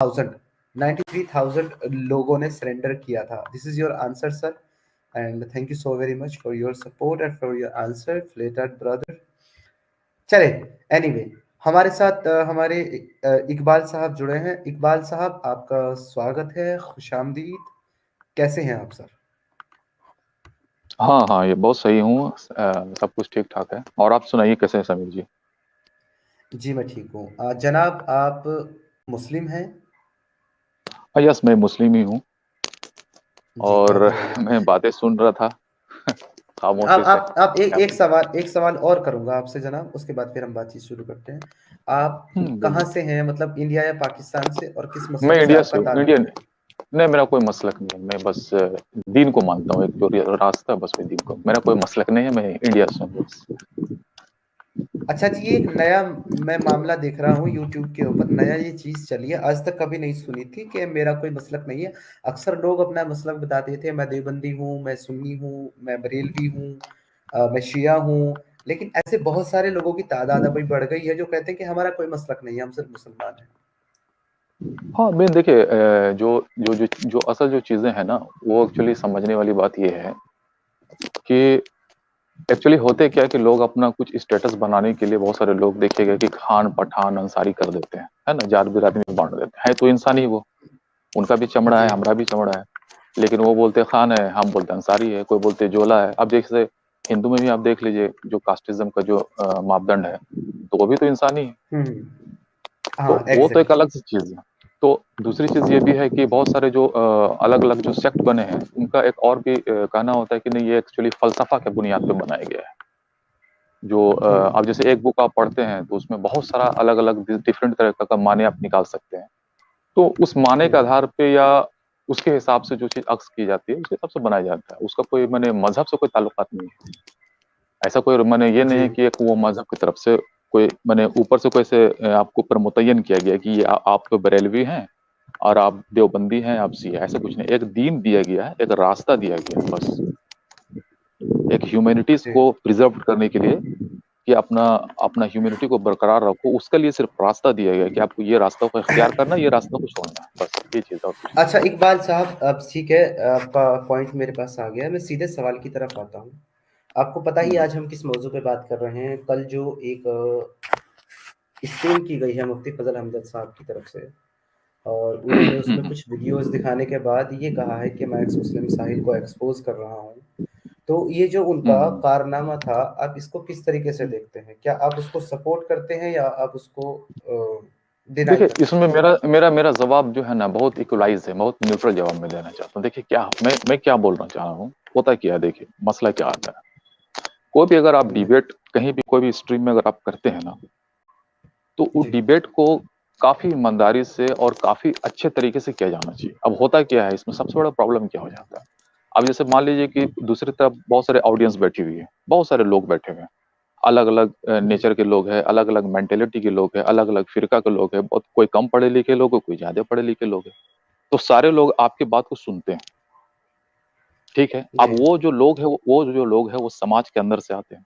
Thousand 93,000 लोगों ने surrender किया था। This is your answer sir, and thank you so very much for your support and for your answer flattered brother. चले, anyway हमारे साथ हमारे इकबाल साहब जुड़े हैं। इकबाल साहब आपका स्वागत है, खुशामदीद। कैसे हैं आप सर? हाँ हाँ, ये बहुत सही हूँ। सब कुछ ठीक ठाक है। और आप सुनाइए, कैसे हैं समीर जी? जी मैं ठीक हूँ। जनाब आप मुस्लिम हैं? यस, मैं मुस्लिम ही हूँ। जी और बहुत ही बढ़िया। मैं बातें सुन रहा था आप खामोशी से। आप आप एक क्या एक सवाल और करूंगा आपसे जनाब, उसके बाद फिर हम बातचीत शुरू करते हैं। आप कहाँ बोलिए। से हैं, मतलब इंडिया या पाकिस्तान से, और किस मैं मजहब से इंडिया आपका से हूँ, ताल्लुक इंडियन। है? नहीं, मेरा कोई मसलक नहीं है। मैं बस दीन को मानता हूँ। एक जो रास्ता है, बस मैं दीन को, मेरा कोई मसलक नहीं है। मैं इंडिया से हूँ बस। अच्छा जी, ये एक नया मैं मामला देख रहा हूँ यूट्यूब के ऊपर, नया ये चीज चली है, आज तक कभी नहीं सुनी थी कि मेरा कोई मसलक नहीं है। अक्सर लोग अपना मसलक बताते थे, मैं देवबंदी हूँ, मैं सुन्नी हूँ, मैं बरेलवी हूँ, मैं शिया हूँ। लेकिन ऐसे बहुत सारे लोगों की तादाद अभी बढ़ गई है जो कहते हैं कि हमारा कोई मसलक नहीं है, हम सिर्फ मुसलमान हैं। हाँ, मैं देखिए, जो जो जो जो असल जो चीजें हैं ना, वो एक्चुअली समझने वाली बात ये है कि एक्चुअली होते क्या है कि लोग अपना कुछ स्टेटस बनाने के लिए, बहुत सारे लोग देखेगा कि खान पठान अंसारी कर देते हैं, है ना, जात बिरादरी में बांट देते हैं। है तो इंसान ही वो, उनका भी चमड़ा है, जी हमारा भी चमड़ा है। लेकिन वो बोलते खान है, हम बोलते अंसारी है, कोई बोलते जोला है। अब जैसे हिंदू में भी आप देख लीजिए, जो कास्टिज्म का जो मापदंड है, तो वो भी तो इंसानी है। हम्म। तो हाँ वो तो एक एग्जैक्टली। अलग सी चीज है। तो दूसरी चीज ये भी है कि बहुत सारे जो अलग अलग जो सेक्ट बने हैं, उनका एक और भी कहना होता है कि नहीं, ये एक्चुअली फलसफा के बुनियाद पे बनाया गया है। जो अब हम्म। जैसे एक बुक आप पढ़ते हैं, तो उसमें बहुत सारा अलग अलग डिफरेंट तरह का माने आप निकाल सकते हैं। तो उस माने के हम्म। आधार पे या उसके हिसाब से जो चीज अक्स की जाती है, उसके हिसाब से बनाया जाता है। उसका कोई मैंने मजहब से कोई ताल्लुकात नहीं है। ऐसा कोई मैंने ये नहीं जी है कि एक वो मजहब की तरफ से कोई मैंने ऊपर से कोई से आपको ऊपर मुतय्यन किया गया कि ये आप तो बरेलवी हैं और आप देवबंदी हैं, आप सिया। ऐसा कुछ नहीं। एक दीन दिया गया है, एक रास्ता दिया गया है बस। एक ह्यूमैनिटीज जी। को प्रिजर्व करने के लिए, कि अपना अपना ह्यूमैनिटी को बरकरार रखो, उसके लिए सिर्फ रास्ता दिया गया है कि आपको ये रास्ता को इख्तियार करना, ये रास्ता को छोड़ना है, बस ये चीज और कुछ अच्छा नहीं। इकबाल साहब, अब ठीक है, आपका पॉइंट मेरे पास आ गया, मैं सीधे सवाल की तरफ आता हूँ। आपको पता ही आज हम किस मौजू पे बात कर रहे हैं। कल जो एक स्क्रीन की गई है मुफ्ती फजल हमदद साहब की तरफ से, और उन्होंने उसमें हम्म, कुछ वीडियोस दिखाने के बाद ये कहा है कि मैं एक्स मुस्लिम साहिल को एक्सपोज कर रहा हूँ। तो ये जो उनका हम्म, कारनामा था, आप इसको किस तरीके से हम्म। देखते हैं? क्या आप उसको सपोर्ट करते हैं या आप उसको डिनाई देखिए, करते हैं? इसमें मेरा मेरा मेरा जवाब जो है ना, बहुत इक्वलाइज है, बहुत न्यूट्रल जवाब मैं देना चाहता हूँ। देखिए, क्या मैं क्या बोलना चाह रहा हूँ, होता क्या है, देखिए मसला क्या आता है। कोई भी अगर आप हम्म। डिबेट कहीं भी कोई भी स्ट्रीम में अगर आप करते हैं ना, तो वो जी डिबेट को काफी ईमानदारी से और काफी अच्छे तरीके से किया जाना चाहिए। अब होता क्या है, इसमें सबसे बड़ा प्रॉब्लम क्या हो जाता है। अब जैसे मान लीजिए कि दूसरी तरफ बहुत सारे ऑडियंस बैठी हुई है, बहुत सारे लोग बैठे हुए हैं, अलग अलग जी नेचर के लोग हैं, अलग अलग मेंटेलिटी के लोग हैं, अलग अलग फिरका के लोग हैं, बहुत कोई कम पढ़े लिखे लोग हैं, कोई ज्यादा पढ़े लिखे लोग हैं। तो सारे लोग आपकी बात को सुनते हैं, ठीक है। अब जी वो जो लोग हैं, वो जो लोग हैं, वो समाज के अंदर से आते हैं।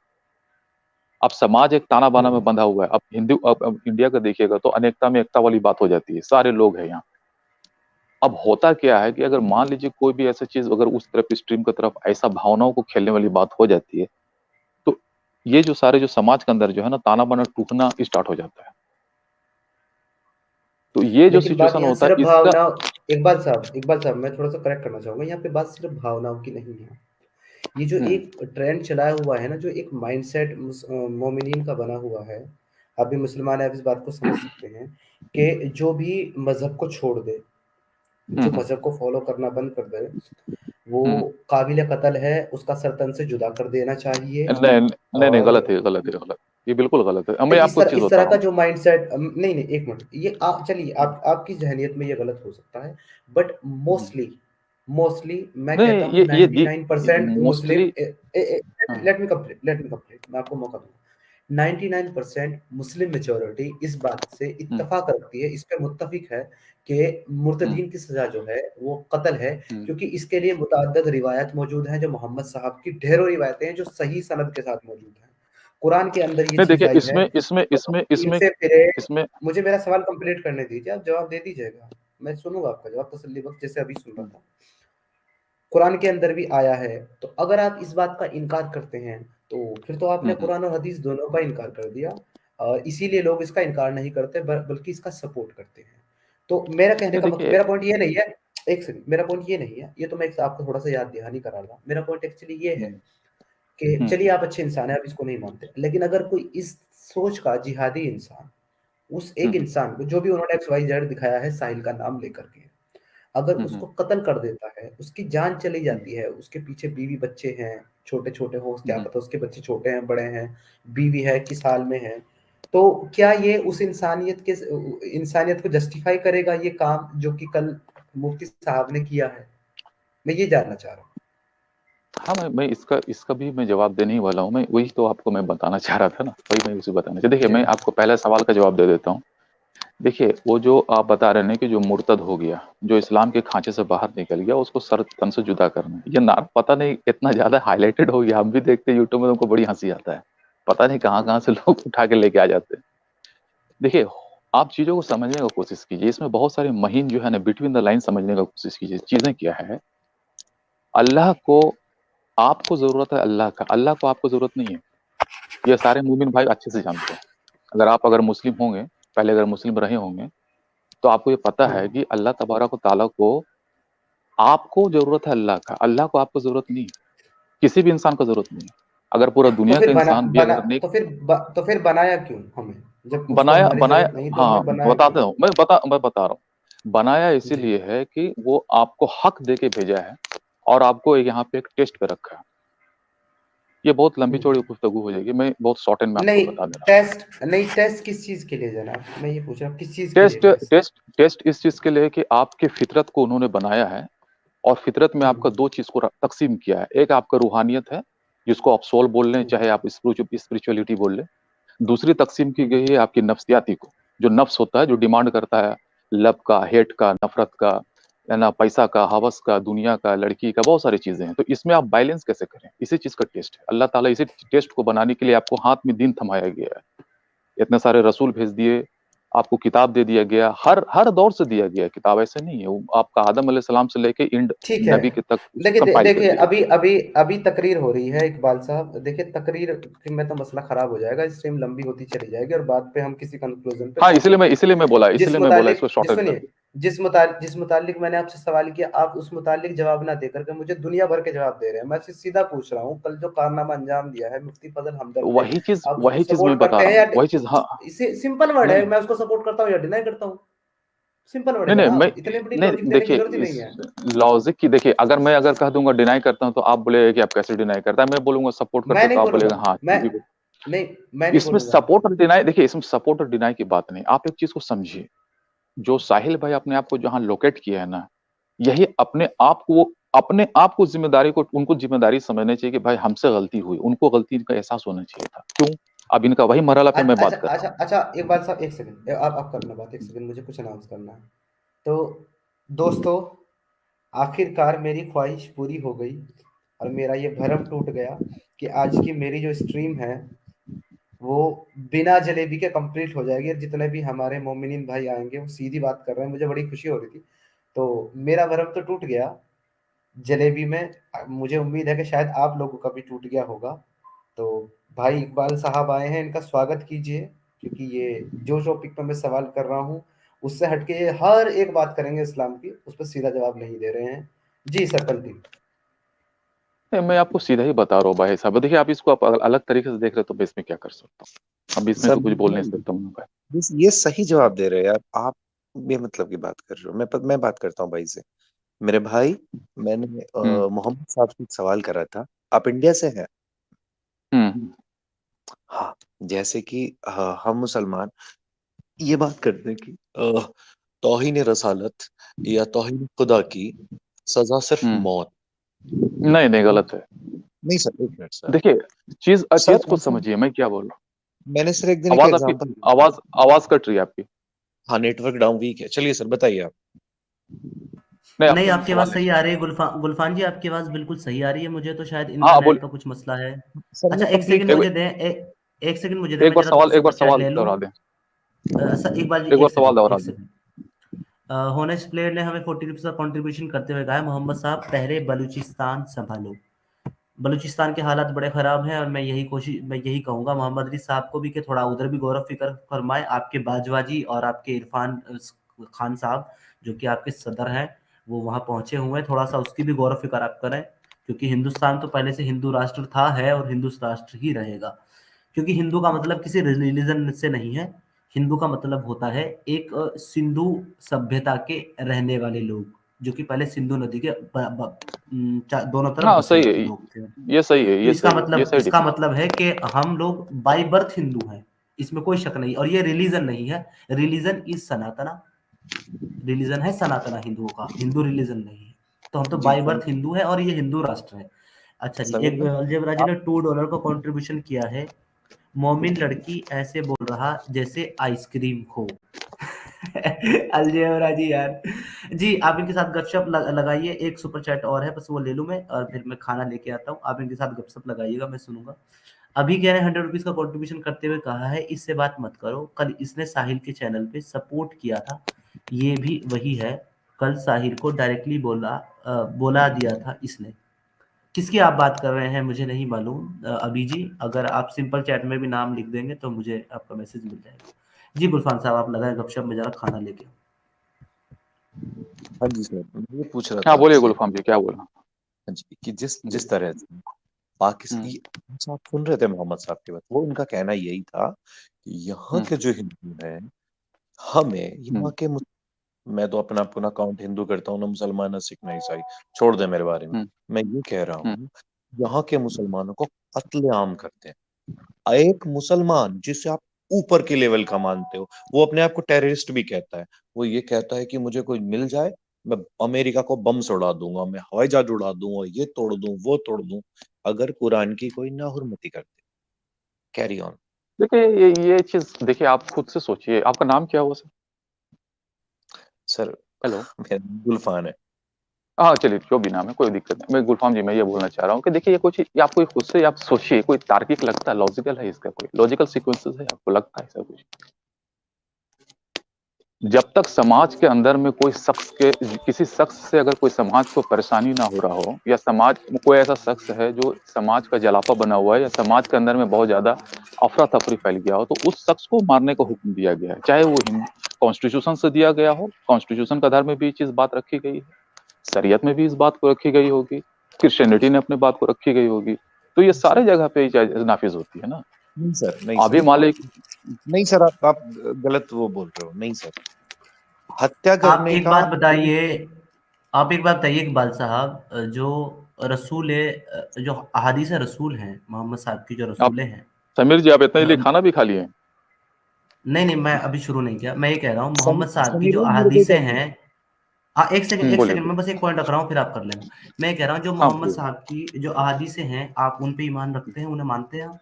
अब समाज एक ताना बाना में हम्म। बंधा हुआ है। अब इंडिया का देखिएगा तो अनेकता में एकता वाली बात हो जाती है, सारे लोग हैं यहाँ। अब होता क्या है कि अगर मान लीजिए कोई भी ऐसा चीज अगर उस तरफ स्ट्रीम की तरफ ऐसा भावनाओं को खेलने वाली बात हो जाती है, तो ये जो सारे जो समाज के अंदर जो है ना, ताना बाना टूटना स्टार्ट हो जाता है। तो ये जो लेकिन बात सिचुएशन यहाँ होता है सिर्फ इसका। भावना, इकबाल साहब मैं थोड़ा सा करेक्ट करना चाहूंगा, यहाँ पे बात सिर्फ भावनाओं की नहीं है। ये जो हम्म, एक ट्रेंड चलाया हुआ है ना, जो एक माइंडसेट मोमिनीन का बना हुआ है, आप भी मुसलमान हैं, आप इस बात को समझ सकते हैं कि जो भी मजहब को छोड़ दे, जो हम्म, मजहब को फॉलो करना बंद कर दे, वो हम्म। काबिल कत्ल है, उसका सर तन से जुदा कर देना चाहिए। नहीं नहीं नहीं, और गलत है, गलत है, गलत। ये बिल्कुल गलत है। अब मैं नहीं, आपको एक चीज इस तरह बताता का हूँ। जो माइंडसेट, नहीं नहीं एक मिनट, ये आप चलिए, आप आपकी जहनियत में ये गलत हो सकता है, बट हम्म, मोस्टली मोस्टली मैं कहता नहीं, हूँ ये 99% मुस्लिम, मोस्टली। लेट मी कंप्लीट, मैं आपको मौका दूंगा। 99% मुस्लिम मेजोरिटी इस बात से हम्म, इत्तफाक रखती है, इस पे मुत्तफिक है कि हम्म, मुर्तदीन की सजा जो है वो कत्ल है। हम्म। क्योंकि इसके लिए मुतअद्दिद रिवायत मौजूद हैं, जो मोहम्मद साहब की ढेरों रिवायतें हैं जो सही सनद के साथ मौजूद हैं। कुरान के अंदर ये नहीं, चीज देखिए, आई है। इसमें इसमें तो इसमें तीर इसमें से फिरे, इसमें मुझे मेरा सवाल कंप्लीट करने दीजिए, आप जवाब दे दीजिएगा। मैं सुनूँगा आपका जवाब तसल्ली बख्श, जैसे अभी सुन रहा था। कुरान के अंदर भी आया है, तो अगर आप इस बात का इनकार करते हैं, तो फिर तो आपने हम्म, कुरान और हदीस दोनों का इनकार कर दिया। इसीलिए लोग इसका इनकार नहीं करते बल्कि इसका सपोर्ट करते हैं। तो मेरा कहने नहीं का मकसद, देखिए। मेरा पॉइंट ये नहीं है, एक सेकंड, मेरा पॉइंट ये नहीं है, ये तो मैं आपको थोड़ा-सा याद दहानी करा रहा हूँ। मेरा पॉइंट एक्चुअली ये है हम्म, कि हम्म, चलिए आप अच्छे इंसान हैं, आप इसको नहीं मानते। लेकिन अगर कोई इस सोच का जिहादी इंसान, उस एक हम्म, इंसान को जो भी उन्होंने एक्स, वाई, जेड दिखाया है साहिल का नाम लेकर के, अगर हम्म, उसको कत्ल कर देता है, उसकी जान चली हम्म, जाती है, उसके पीछे बीवी-बच्चे हैं, छोटे-छोटे हो, क्या हम्म, पता उसके बच्चे छोटे हैं, बड़े हैं, बीवी है, किस हाल में है। तो क्या ये उस इंसानियत को जस्टिफाई करेगा ये काम जो कि कल मुफ्ती साहब ने किया है? मैं ये जानना चाह रहा हूँ। हाँ, मैं इसका इसका भी मैं जवाब देने ही वाला हूँ। मैं वही तो आपको मैं बताना चाह रहा था ना, वही मैं उसे बताना चाह, देखिए जी। मैं आपको पहले सवाल का जवाब दे देता हूँ। देखिए वो जो आप बता रहे हैं कि जो मुर्तद हो गया, जो इस्लाम के खांचे से बाहर निकल गया, उसको सर तन से जुदा करना, ये ना पता नहीं इतना ज्यादा हाईलाइटेड हो गया, हम भी देखते हैं यूट्यूब में, उनको बड़ी हंसी आता है। पता नहीं कहाँ कहाँ से लोग उठा के लेके आ जाते हैं। देखिए आप चीजों को समझने का कोशिश कीजिए, इसमें बहुत सारे महीन जो है ना, बिटवीन द लाइन समझने का कोशिश कीजिए। चीजें क्या है, अल्लाह को आपको जरूरत है, अल्लाह का, अल्लाह को आपको जरूरत नहीं है। ये सारे मूमिन भाई अच्छे से जानते हैं। अगर मुस्लिम होंगे, पहले अगर मुस्लिम रहे होंगे, तो आपको ये पता हाँ। है कि अल्लाह तबारक व ताला को आपको जरूरत है, अल्लाह का, अल्लाह को आपको जरूरत नहीं है। किसी भी इंसान को जरूरत नहीं है। अगर पूरा तो दुनिया फिर का बना इंसान भी बना अगर नेक, तो फिर बनाया क्यों हमें? जब उसको बनाया हमारी बनाया ज़रूरत नहीं तो हाँ, हमें बनाया क्यों? बताते हूँ, मैं बता रहा हूँ। बनाया जी। इसीलिए है कि वो आपको हक दे के भेजा है, और आपको यहाँ पे एक टेस्ट पे रखा है। ये बहुत लंबी हुँ। चौड़ी गुफ्तगू हो जाएगी, मैं बहुत शॉर्ट एंड में आपको नहीं, बता दे रहा टेस्ट किस चीज़ के लिए जनाब? मैं ये पूछ रहा हूँ किस चीज़ हूँ। के लिए टेस्ट टेस्ट? टेस्ट टेस्ट इस चीज के लिए कि आपके फितरत को उन्होंने बनाया है, और फितरत में हुँ, आपका दो चीज को तकसीम किया है। एक आपका रूहानियत है, जिसको आप सोल बोल लें, हुँ, चाहे आप स्पिरिचुअलिटी बोल लें। दूसरी तकसीम की हुँ, गई है आपकी नफ्सियाती को, जो नफ्स होता है, जो डिमांड करता है लब का, हेट का, नफरत का, है ना, पैसा का, हवस का, दुनिया का, लड़की का, बहुत सारी चीजें हैं। तो इसमें आप बैलेंस कैसे करें, इसी चीज का टेस्ट है। अल्लाह ताला इसी टेस्ट को बनाने के लिए आपको हाथ में दीन थमाया गया है। इतने सारे रसूल भेज दिए, आपको किताब दे दिया गया, हर हर दौर से दिया गया है किताब, ऐसे नहीं है। वो आपका आदम अलैहि सलाम से लेके इंड ठीक है। नबी के तक देखिए कंपाइल कर देखिए दिया अभी अभी अभी तकरीर हो रही है इकबाल साहब। देखिए तकरीर में तो मसला खराब हो जाएगा, स्ट्रीम लंबी होती चली जाएगी और बाद पे हम किसी कंक्लूजन पे गया। हाँ, पहुंचेंगे जिस इसीलिए मैं बोला मुतालिक इसको जी शॉर्ट एंड कर सुनिए, दिया। जिस मुतालिक मैंने आपसे सवाल किया, आप उस मुतालिक जवाब ना देकर के मुझे दुनिया भर के जवाब दे रहे हैं। मैं आपसे सीधा पूछ रहा हूँ, कल जो कारनामा अंजाम दिया है मुफ्ती फजल तो हमदर्द ने, आप उसको वही चीज मैं सपोर्ट बता करते रहा हैं हूँ, या वही चीज। हाँ, इसे सिंपल वर्ड है, नहीं मैं उसको सपोर्ट करता हूँ या डिनाई करता हूँ? सिंपल वर्ड है नहीं नहीं, मैं जनाब, इतने बड़ी लॉजिक नहीं, देने की देखिए जरूरत ही नहीं इस है। लॉजिक की, देखिए अगर कह दूंगा डिनाई करता हूं, तो आप बोलेगा कि आप कैसे डिनाई करता है, मैं बोलूंगा सपोर्ट करते मैं हो, नहीं तो आप बोलूंगा। बोलेगा हाँ मैं ठीक है। नहीं, मैं नहीं इसमें बोलूंगा। सपोर्ट और डिनाई, देखिए इसमें सपोर्ट और डिनाई की बात नहीं, आप एक चीज को समझिए। जो साहिल भाई अपने आप को जहां लोकेट किया है ना, यही अपने आप को जिम्मेदारी को, उनको जिम्मेदारी समझनी चाहिए कि भाई हमसे गलती हुई, उनको गलती का एहसास होना चाहिए था। क्यों? अब इनका वही मरहला पे मैं अच्छा बात कर रहा अच्छा हूँ। अच्छा, इकबाल साहब एक सेकंड, आप करना बात, एक सेकंड, मुझे कुछ अनाउंस करना है। तो दोस्तों, आखिरकार मेरी ख्वाहिश पूरी हो गई और मेरा ये भरम टूट गया कि आज की मेरी जो स्ट्रीम है वो बिना जलेबी के कंप्लीट हो जाएगी, और जितने भी हमारे मोमिनीन भाई आएंगे वो सीधी बात कर रहे हैं, मुझे बड़ी खुशी हो रही थी। तो मेरा भरम तो टूट गया जलेबी में। मुझे उम्मीद है कि शायद आप लोगों का भी टूट गया होगा। तो भाई इकबाल साहब आए हैं, इनका स्वागत कीजिए, क्योंकि ये जो टॉपिक पे मैं सवाल कर रहा हूँ उससे हटके ये हर एक बात करेंगे इस्लाम की, उस पर सीधा जवाब नहीं दे रहे हैं। जी सर, कंटिन्यू। नहीं, मैं आपको सीधा ही बता रहा हूँ भाई साहब। देखिए आप इसको आप अलग तरीके से देख रहे हो, तो मैं इसमें क्या कर सकता हूँ, अब इसमें सर तो कुछ बोल नहीं सकता हूँ भाई। ये सही जवाब दे रहे हैं यार आप। बेमतलब की बात कर रहे हो। मैं बात करता हूँ भाई से। मेरे भाई, मैंने हम्म, मोहम्मद साहब से एक सवाल करा था। आप इंडिया से हैं? हम्म, हाँ। जैसे कि हम मुसलमान ये बात करते हैं कि तौहीन रसालत या तौहीन खुदा की सजा सिर्फ हम्म। मौत। नहीं नहीं, वो गलत है। नहीं सर, एक मिनट सर। देखिए चीज सर को ऐसा, समझिए, मैं क्या बोल रहा मैंने सर एक दिन हूँ। एक आवाज आपकी, एग्जांपल दिया था। आवाज कट रही है आपकी। हाँ, नेटवर्क डाउन वीक है। चलिए सर, बताइए आप। नहीं, नहीं, आपसे मैं आपकी सवाल आवाज़ नहीं सही सुन आ रहा। रही है गुलफान जी, आपकी आवाज़ बिल्कुल सही आ रही है मुझे, तो शायद हाँ बोल, इंटरनेट का कुछ मसला है। सर अच्छा मैं एक सेकंड कंप्लीट मुझे कर। दें, एक सेकंड मुझे दें, मैं ज़रा एक बार सुपर चैट सवाल ले लूँ। दोहरा दें। सर इकबाल जी एक बार एक सवाल सेकंड, दोहरा एक दें। सेकंड। होनेस्ट प्लेयर ने हमें 40 रुपीज़ का कंट्रीब्यूशन करते हुए कहा है, मोहम्मद साहब पहले बलूचिस्तान संभालो। बलूचिस्तान के हालात बड़े ख़राब हैं और मैं यही कहूँगा मोहम्मद अली साहब को भी कि थोड़ा उधर भी गौर फ़िक्र फरमाएँ। आपके बाजवाजी और आपके इरफान खान साहब जो कि आपके सदर हैं, वो वहाँ पहुँचे हुए हैं, थोड़ा-सा उसकी भी गौर फ़िक्र आप करें, क्योंकि हिंदुस्तान तो पहले से हिंदू राष्ट्र था, है और हिंदू राष्ट्र ही रहेगा। क्योंकि हिंदू का मतलब किसी रिलीजन से नहीं है, हिंदू का मतलब होता है एक सिंधु सभ्यता के रहने वाले लोग, जो कि पहले सिंधु नदी के दोनों तरफ हाँ बसे सही हुए है, लोग थे। ये सही है, तो ये सही है, ये सही इसका डिफरेंस। मतलब है कि हम लोग बाय बर्थ हिंदू हैं, इसमें कोई शक नहीं। और ये रिलीजन नहीं है, रिलीजन इज सनातना, रिलीजन है सनातना हिंदुओं का, हिंदू रिलीजन नहीं है। तो हम तो जी बाय बर्थ हिंदू है और ये हिंदू राष्ट्र है। अच्छा जी, समीर एक भाई, अलजेब्रा जी आप ने $2 का कंट्रीब्यूशन किया है। मोमिन लड़की ऐसे बोल रहा जैसे आइसक्रीम खो। अलजेब्रा जी यार, जी आप इनके साथ गपशप लगाइए। एक सुपर चैट और है, बस वो ले लूं मैं और फिर मैं खाना लेके आता हूँ। आप इनके साथ गपशप लगाइएगा, मैं सुनूंगा। अभी कह रहे हैं 100 रुपीज का कंट्रीब्यूशन करते हुए कहा है, इससे बात मत करो, कल इसने साहिल के चैनल पे सपोर्ट किया था, ये भी वही है, कल साहिल को डायरेक्टली बोला दिया था इसने। किसकी आप बात कर रहे हैं मुझे नहीं मालूम। अभी जी अगर आप सिंपल चैट में भी नाम लिख देंगे तो मुझे आपका मैसेज मिल जाएगा। जी गुलफान साहब आप लगाए गपशप में, जरा खाना लेके आओ। हाँ जी सर, मैं ये पूछ रहा हाँ था बोलिए आपसे, गुलफाम जी, क्या बोलना। हाँ जी, कि जिस जी। जिस तरह से हम्म। पाकिस्तान, आप सुन रहे थे मोहम्मद साहब की बात, वो उनका कहना यही था कि यहाँ हम्म। के जो हिंदू हैं, हमें यहाँ हम्म। के मैं तो अपना अपना अकाउंट हिंदू करता हूँ ना, मुसलमान ना सिख ना ईसाई, छोड़ दे मेरे बारे में। हम्म। मैं ये कह रहा हम्म। हूँ, यहाँ के मुसलमानों को कत्लेआम करते हैं। एक मुसलमान जिसे आप ऊपर के लेवल का मानते हो, वो अपने आप को टेररिस्ट भी कहता है। वो ये कहता है कि मुझे कोई मिल जाए, मैं अमेरिका को बम से उड़ा दूंगा, मैं हवाई जहाज उड़ा दूंगा, ये तोड़ दूं वो तोड़ दूं, अगर कुरान की कोई नाहुरमती करते। कैरी ऑन देखिए ये चीज देखिए, आप खुद से सोचिए, आपका नाम क्या हुआ सर? सर। हेलो। मेरा गुलफान है। हाँ चलिए, जो भी नाम है कोई दिक्कत नहीं। मैं गुलफाम जी मैं ये बोलना चाह रहा हूँ कि देखिए, ये कुछ ये आपको खुद से आप सोचिए, कोई तार्किक लगता है, लॉजिकल है इसका, कोई लॉजिकल सीक्वेंसेस है, आपको लगता है ऐसा कुछ? जब तक समाज के अंदर में कोई शख्स के, किसी शख्स से अगर कोई समाज को परेशानी ना हो रहा हो, या समाज में कोई ऐसा शख्स है जो समाज का जलाफा बना हुआ है, या समाज के अंदर में बहुत ज्यादा अफरा तफरी फैल गया हो, तो उस शख्स को मारने का हुक्म दिया गया है, चाहे वो कॉन्स्टिट्यूशन से दिया गया हो। कॉन्स्टिट्यूशन के आधार में भी ये चीज बात रखी गई है, शरीयत में भी इस बात को रखी गई होगी, क्रिश्चियनिटी ने अपने बात को रखी गई होगी, तो ये सारे जगह पे नाफिज होती है ना। नहीं सर, नहीं अभी सर, मालिक। नहीं सर, आप गलत वो बोल रहे हो। नहीं सर, हत्या आप करने एक का बात बताइए, आप एक बात बताइए इकबाल साहब, जो जो अहादीस रसूल हैं, मोहम्मद साहब की जो आप रसूलें हैं। समीर जी, आप इतने जल्दी अ, खाना भी खा लिए? नहीं नहीं, मैं अभी शुरू नहीं किया, मैं ये कह रहा हूँ मोहम्मद साहब की समीर जो भाई, मेरे को अहादीसें कर दो। हैं। हाँ एक बोलिए सेकंड, मैं बोलिए। बस एक पॉइंट रख रहा हूँ, फिर आप कर लेना। मैं ये कह रहा हूँ जो हाँ मोहम्मद बोलिए। साहब की जो अहादीसें हैं, आप उन पे ईमान रखते हैं, उन्हें मानते हैं आप?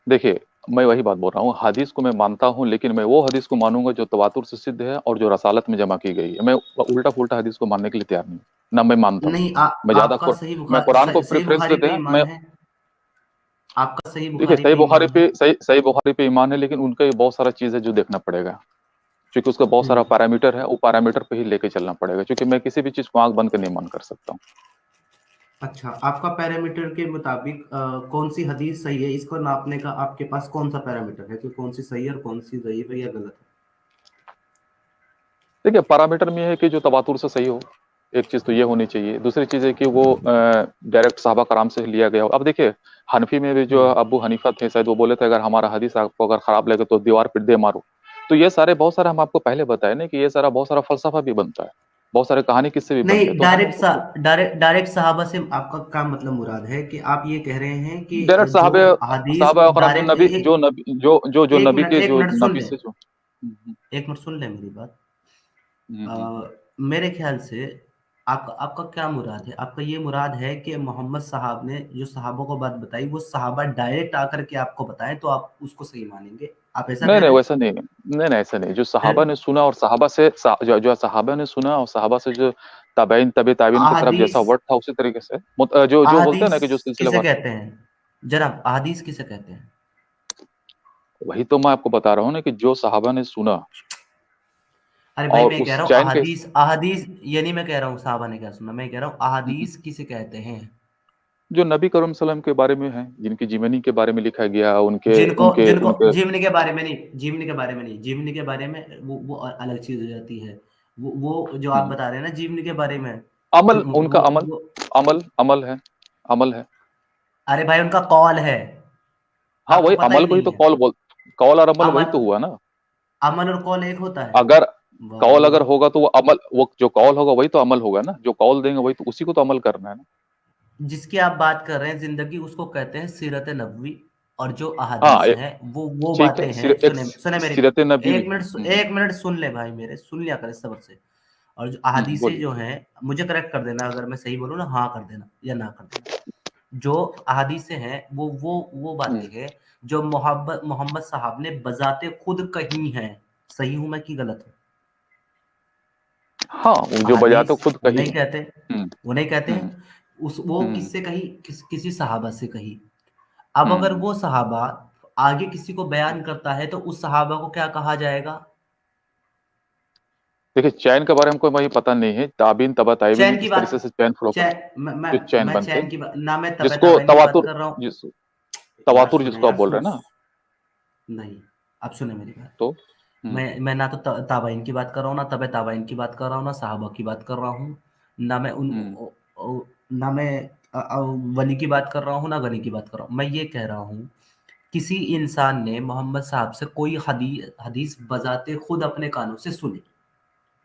देखिए, मैं वही बात बोल रहा हूँ, हदीस को मैं मानता हूँ, लेकिन मैं वो हदीस को मानूंगा जो तवातुर से सिद्ध है और जो रसालत में जमा की गई है। मैं उल्टा पुल्टा हदीस को मानने के लिए तैयार नहीं हूँ, ना मैं मानता हूँ। नहीं मैं ज्यादा आपका मैं कुरान को सही प्रेफरेंस बुखारी देते पे हैं ईमान मैं। है? आपका सही देखिए, बुखारी पे ईमान है? सही बुखारी पे ईमान है, लेकिन उनका ये बहुत सारा चीज है जो देखना पड़ेगा, क्योंकि उसका बहुत सारा हम्म। पैरामीटर है, वो पैरामीटर पे ही लेके चलना पड़ेगा, क्योंकि मैं किसी भी चीज को आंख बंद कर नहीं मान कर सकता हूँ। अच्छा, आपका पैरामीटर के मुताबिक कौन सी हदीस सही है, इसको नापने का आपके पास कौन सा पैरामीटर है कि कौन सी सही है और कौन सी सही है या गलत देखिए, पैरामीटर में ये है कि जो तवातुर से सही हो, एक चीज तो ये होनी चाहिए। दूसरी चीज है कि वो डायरेक्ट सहाबा कराम से लिया गया हो। अब देखिए, हनफी में भी है? जो अबू हनीफा थे शायद, वो बोले थे अगर हमारा हदीस आपको अगर खराब लगे तो दीवार पे दे मारो। तो ये सारे बहुत सारे हम आपको पहले बताए ना कि ये सारा बहुत सारा फलसफा भी बनता है, बहुत सारे कहानी किस्से भी नहीं, बनते हैं, तो हम उनको डायरेक्ट सहाबा से आपका क्या मतलब मुराद है कि आप ये कह रहे हैं कि डायरेक्ट जो साहब हदीस साहब कराम जो डायरेक्ट नबी जो नबी जो जो जो नबी के एक जो मिनट सुन नबी ले, से जो एक मिनट सुन ले मेरी बात। हम्म, हम्म, अ, मेरे ख्याल से आपका आपका क्या मुराद है? आपका ये मुराद है कि मोहम्मद साहब ने जो सहाबों को बात बताई, वो सहाबा डायरेक्ट आकर के आपको बताएं तो आप उसको सही मानेंगे, आप ऐसा नहीं कह नहीं रहे हैं? वैसा नहीं, नहीं नहीं ऐसा नहीं। जो फिर सहाबा ने सुना और जो सहाबा ने सुना और सहाबा से जो ताबईन ताबीन की तरफ जैसा अहादीस वर्ड था, उसी तरीके से जो जो बोलते हैं अहादीस ना कि जो किसे सिलसिलेवार। कहते हैं? जनाब अहादीस किसे कहते हैं? वही तो मैं आपको बता रहा हूँ ना कि जो सहाबा ने सुना। अरे भाई और मैं कह उस रहा हूँ चैन के अहादीस, अहादीस ये नहीं मैं कह रहा हूँ साहबा ने क्या सुना, मैं कह रहा हूँ अहादीस किसे कहते हैं? जो नबी करीम सल्लम के बारे में है, जिनकी जीवनी के बारे में लिखा गया, उनके जिनको उनके जिनको उनके जीवनी के बारे में नहीं, जीवनी के बारे में नहीं, जीवनी के बारे में वो अलग चीज हो जाती है। वो जो आप हम्म, बता रहे हैं ना जीवनी के बारे में, अमल, तो उनका अमल, वो अमल अमल है, अमल है। अरे भाई उनका कौल है, हाँ, आपको वही पता ही अमल को ही नहीं तो है। कौल और अमल वही अमल, तो हुआ ना। अमल और कौल एक होता है? अगर वाह कौल भाई अगर वाह। होगा तो वो अमल, वो जो कौल होगा वही तो अमल होगा ना, जो कौल देंगे वही तो, उसी को तो अमल करना है ना। जिसकी आप बात कर रहे हैं जिंदगी, उसको कहते हैं सीरत नबवी। और जो हाँ, अहादीस है वो ठीक बातें है, हैं, एक सुने सुने मेरी बात, सीरत नबी भी एक है। मिनट एक मिनट सुन ले भाई मेरे, सुन लिया कर सब्र से। और जो अहादीसें बोलिए। जो हैं, मुझे करेक्ट कर देना अगर मैं सही बोलूँ ना, हाँ कर देना या ना कर देना। जो अहादीसें हैं वो बातें हम्म, हैं जो मोहब्बत मोहम्मद साहब ने बजाते खुद कही हैं। सही हूं मैं कि गलत हूँ? हाँ, वो जो बजा तो अहादीस खुद वो कही नहीं है। कहते, हम्म, वो नहीं कहते हम्म, हैं उस वो हम्म, किससे कही, किसी सहाबा से कही। अब अगर हम्म। वो सहाबा आगे किसी को बयान करता है तो उस सहाबा को क्या कहा जाएगा? देखिए, चैन के बारे में कोई मुझे पता नहीं है, ताबीन तबा ताबीन चैन की किस बात, तरीके से चैन फॉलो कर, जो चैन मैं बनते चैन हैं, की बात ना, मैं तबे जिसको ताबाइन की बात तवातुर, कर रहा हूँ। जिस यार तवातुर सुने जिसको आप यार बोल रहे हैं ना, नहीं, अब सुने मेरी बात। तो हम्म, मैं ना तो ताबाइन की बात कर रहा हूँ, ना तबे ताबाइन की बात कर रहा हूँ, ना सहाबा की बात कर रहा हूँ, ना मैं हम्म, ना मैं वली की बात कर रहा हूँ, ना गनी की बात कर रहा हूँ। मैं ये कह रहा हूँ किसी इंसान ने मोहम्मद साहब से कोई हदीस बजाते खुद अपने कानों से सुनी,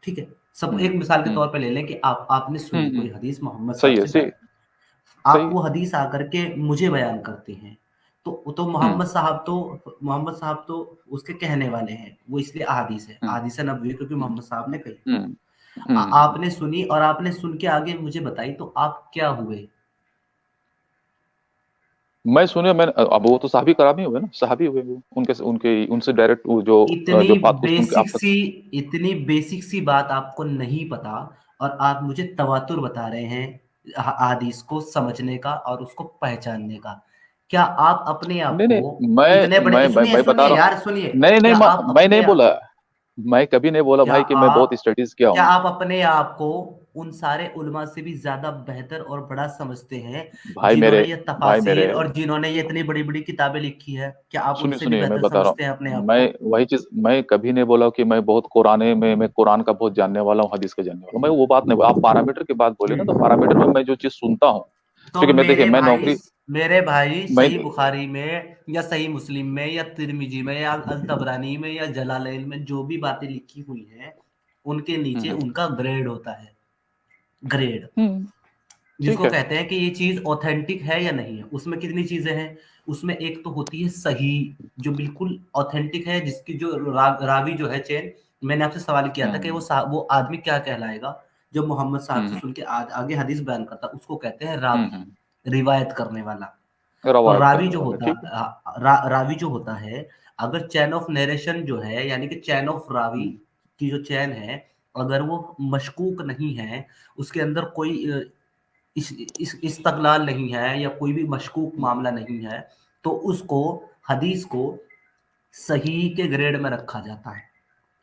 ठीक है? सब हम्म, एक मिसाल के हम्म, तौर पे ले लें कि आपने सुनी हम्म, कोई हदीस मोहम्मद साहब सही है, से सही, आप सही है। वो हदीस आकर के मुझे बयान करते हैं, तो हम्म, मोहम्मद साहब तो उसके कहने वाले हैं, वो इसलिए अहादीस है, हम्म, अहादीस नबवी क्योंकि हम्म, मोहम्मद साहब ने कही। हम्म, हम्म। आपने सुनी और आपने सुन के आगे मुझे बताई, तो आप क्या हुए? मैं सुने, मैं अब वो तो साहबी करामी हुए ना, साहबी हुए वो, उनके उनके उनसे डायरेक्ट जो इतनी जो बात को सुन के आप बेसिक तक। सी इतनी बेसिक सी बात आपको नहीं पता, और आप मुझे तवातुर बता रहे हैं हदीस को समझने का और उसको पहचानने का। क्या आप अपने आप नहीं को नहीं, इतने बड़े, सुनिए मैं बता सुनिए रहा यार हूँ। सुनिए, नहीं नहीं, क्या आप मैं नहीं अपने बोला, मैं कभी नहीं बोला क्या भाई कि मैं बहुत आप स्टडीज किया क्या हूँ। आप अपने आप को उन सारे उलमा से भी ज्यादा बेहतर और बड़ा समझते हैं भाई मेरे जिन्होंने ये भाई मेरे तफासिर और जिन्होंने ये इतनी बड़ी बड़ी किताबें लिखी है? क्या आप सुनिए उनसे भी सुनिए, मैं बेहतर बता रहा समझते हैं हूँ, अपने आप मैं को? वही चीज, मैं कभी नहीं बोला कि मैं बहुत कुराने में, मैं कुरान का बहुत जानने वाला हूँ, हदीस का जानने वाला हूँ, मैं वो बात नहीं, आप पैरामीटर की बात बोले ना, तो हम्म। पैरामीटर में मैं जो चीज सुनता हूँ, तो क्योंकि मैं, देखिए, मैं नौकरी, मेरे भाई मैं सही बुखारी में या सही मुस्लिम में या तिरमिजी में या अल तबरानी में या जलालैन में जो भी बातें लिखी हुई हैं, उनके नीचे हम्म, उनका ग्रेड होता है, ग्रेड, ठीक जिसको है। कहते हैं कि ये चीज ऑथेंटिक है या नहीं है। उसमें कितनी चीजें हैं, उसमें एक तो होती है सही, जो बिल्कुल ऑथेंटिक है, जिसकी जो रावी जो है चेन। मैंने आपसे सवाल किया था कि हम्म, वो आदमी क्या कहलाएगा जो मोहम्मद साहब से हम्म, सुन के आगे हदीस बयान करता, उसको कहते हैं हम्म, रावी, रिवायत करने वाला। तो रवायत करने वाला, ठीक है। रावी जो होता है, अगर चैन ऑफ नरेशन जो है, यानी कि चैन ऑफ रावी हम्म, की जो चैन है, अगर वो मशकूक नहीं है, उसके अंदर कोई इस इस्तगलाल नहीं है या कोई भी मशकूक हम्म, मामला नहीं है, तो उसको हदीस को सही के ग्रेड में रखा जाता है।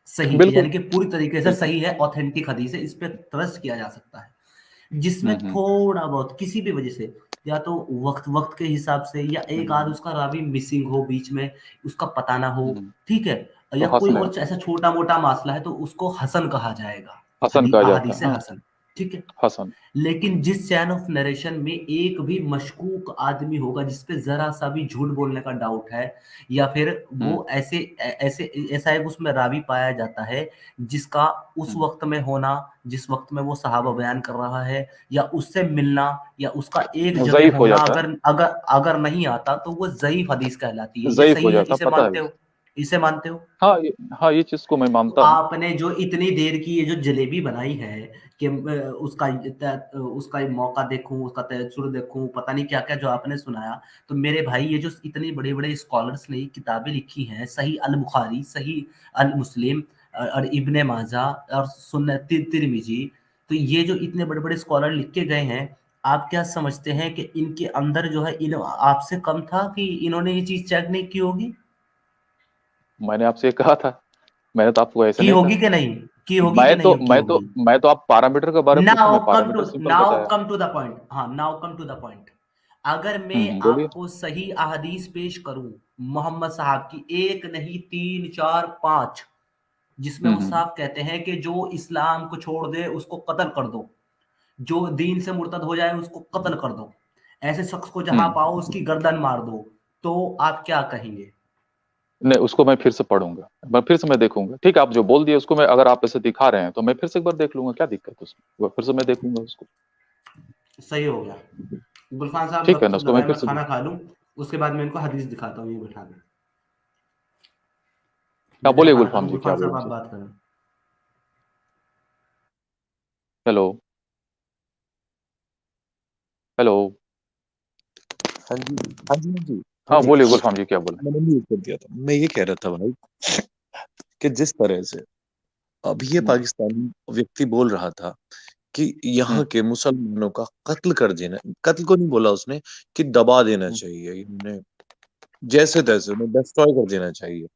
सही के बिल्कुल, यानी कि पूरी तरीके से बिल्कुल। सही है, ऑथेंटिक हदीस है, इस पे ट्रस्ट किया जा सकता है। हम्म, जिसमें थोड़ा बहुत किसी भी वजह से, या तो वक्त वक्त के हिसाब से, या एक आध हम्म, उसका रावी मिसिंग हो बीच में, उसका पता ना हो, हम्म, ठीक है, तो या कोई हंसने, और ऐसा छोटा मोटा मसला है, तो उसको हसन कहा जाएगा, हसन कहा जाता है, हदीस हाँ, हसन, ठीक है। हसन। लेकिन जिस चैन ऑफ नरेशन में एक भी मशकूक आदमी होगा, जिसपे जरा सा भी झूठ बोलने का डाउट है, या फिर हम्म, वो ऐसा एक उसमें रावी पाया जाता है जिसका उस हम्म, वक्त में होना, जिस वक्त में वो सहाबा बयान कर रहा है, या उससे मिलना, या उसका एक जगह ज़ईफ हो होना, जाता है, अगर अगर अगर नहीं आता, तो वो ज़ईफ हदीस कहलाती है। ये ज़ईफ हो सही है, जाता है, इसे पता है। मानते हो? इसे मानते हो? हाँ, ये चीज को मैं तो मानता हूँ। आपने जो इतनी देर की ये जो जलेबी बनाई है कि उसका ये मौका देखूं, उसका तयस्सुर देखूं, पता नहीं क्या क्या जो आपने सुनाया, तो मेरे भाई ये जो इतनी बड़े बड़े स्कॉलर्स ने किताबें लिखी हैं, सही अल बुखारी, सही अल मुस्लिम और इब्ने माजा और सुन्नत तिरमिजी, तो ये जो इतने बड़े बड़े स्कॉलर लिख के गए हैं, आप क्या समझते हैं कि इनके अंदर जो है, इन आपसे कम था कि इन्होंने ये चीज चेक नहीं की होगी? मैंने आपसे कहा था, मैंने तो आपको ऐसे की नहीं होगी कहा। कि नहीं? की होगी कि नहीं की होगी। मैं तो आप पैरामीटर के बारे में पूछो, मैं पैरामीटर सिंपल नाउ बताया। Come to the point. हाँ, now come to the point. अगर मैं बोलिए। आपको सही अहदीस पेश करूं मोहम्मद साहब की, एक नहीं 3 4 5, जिसमें वो साफ कहते हैं कि जो इस्लाम को छोड़ दे उसको कत्ल कर दो, जो दीन से मुर्तद हो जाए उसको कत्ल कर दो, ऐसे शख्स को जहां पाओ उसकी गर्दन मार दो, तो आप क्या कहेंगे? नहीं, उसको मैं फिर से पढ़ूंगा, मैं फिर से मैं देखूंगा। ठीक है, आप जो बोल दिए उसको मैं, अगर आप ऐसे दिखा रहे हैं तो मैं फिर से एक बार देख लूंगा, क्या दिक्कत है उसमें, वो फिर से मैं देखूंगा उसको। सही हो गया। गुलफान साहब ठीक है वक्त ना, उसको मैं लगाए, फिर मैं से खाना खा लूं, उसके बाद मैं इनको हदीस दिखाता हूँ, ये बैठा दे। क्या मैं जरा बोलिए खाना खा गुलफाम लूं, जी, क्या गुलफान बोल साहब रहे आप थे? बात करें। Hello, hello. हाँ जी, हाँ जी, हाँ जी, हाँ हाँ जी। बोलिए गुलफाम जी, क्या बोले? मैंने म्यूट कर दिया था। मैं ये कह रहा था भाई कि जिस तरह से अभी ये हम्म, पाकिस्तानी व्यक्ति बोल रहा था कि हम्म, यहाँ के मुसलमानों का कत्ल कर देना, कत्ल को नहीं बोला उसने, कि दबा देना हम्म, चाहिए, उन्हें जैसे तैसे उन्हें डिस्ट्रॉय कर देना चाहिए।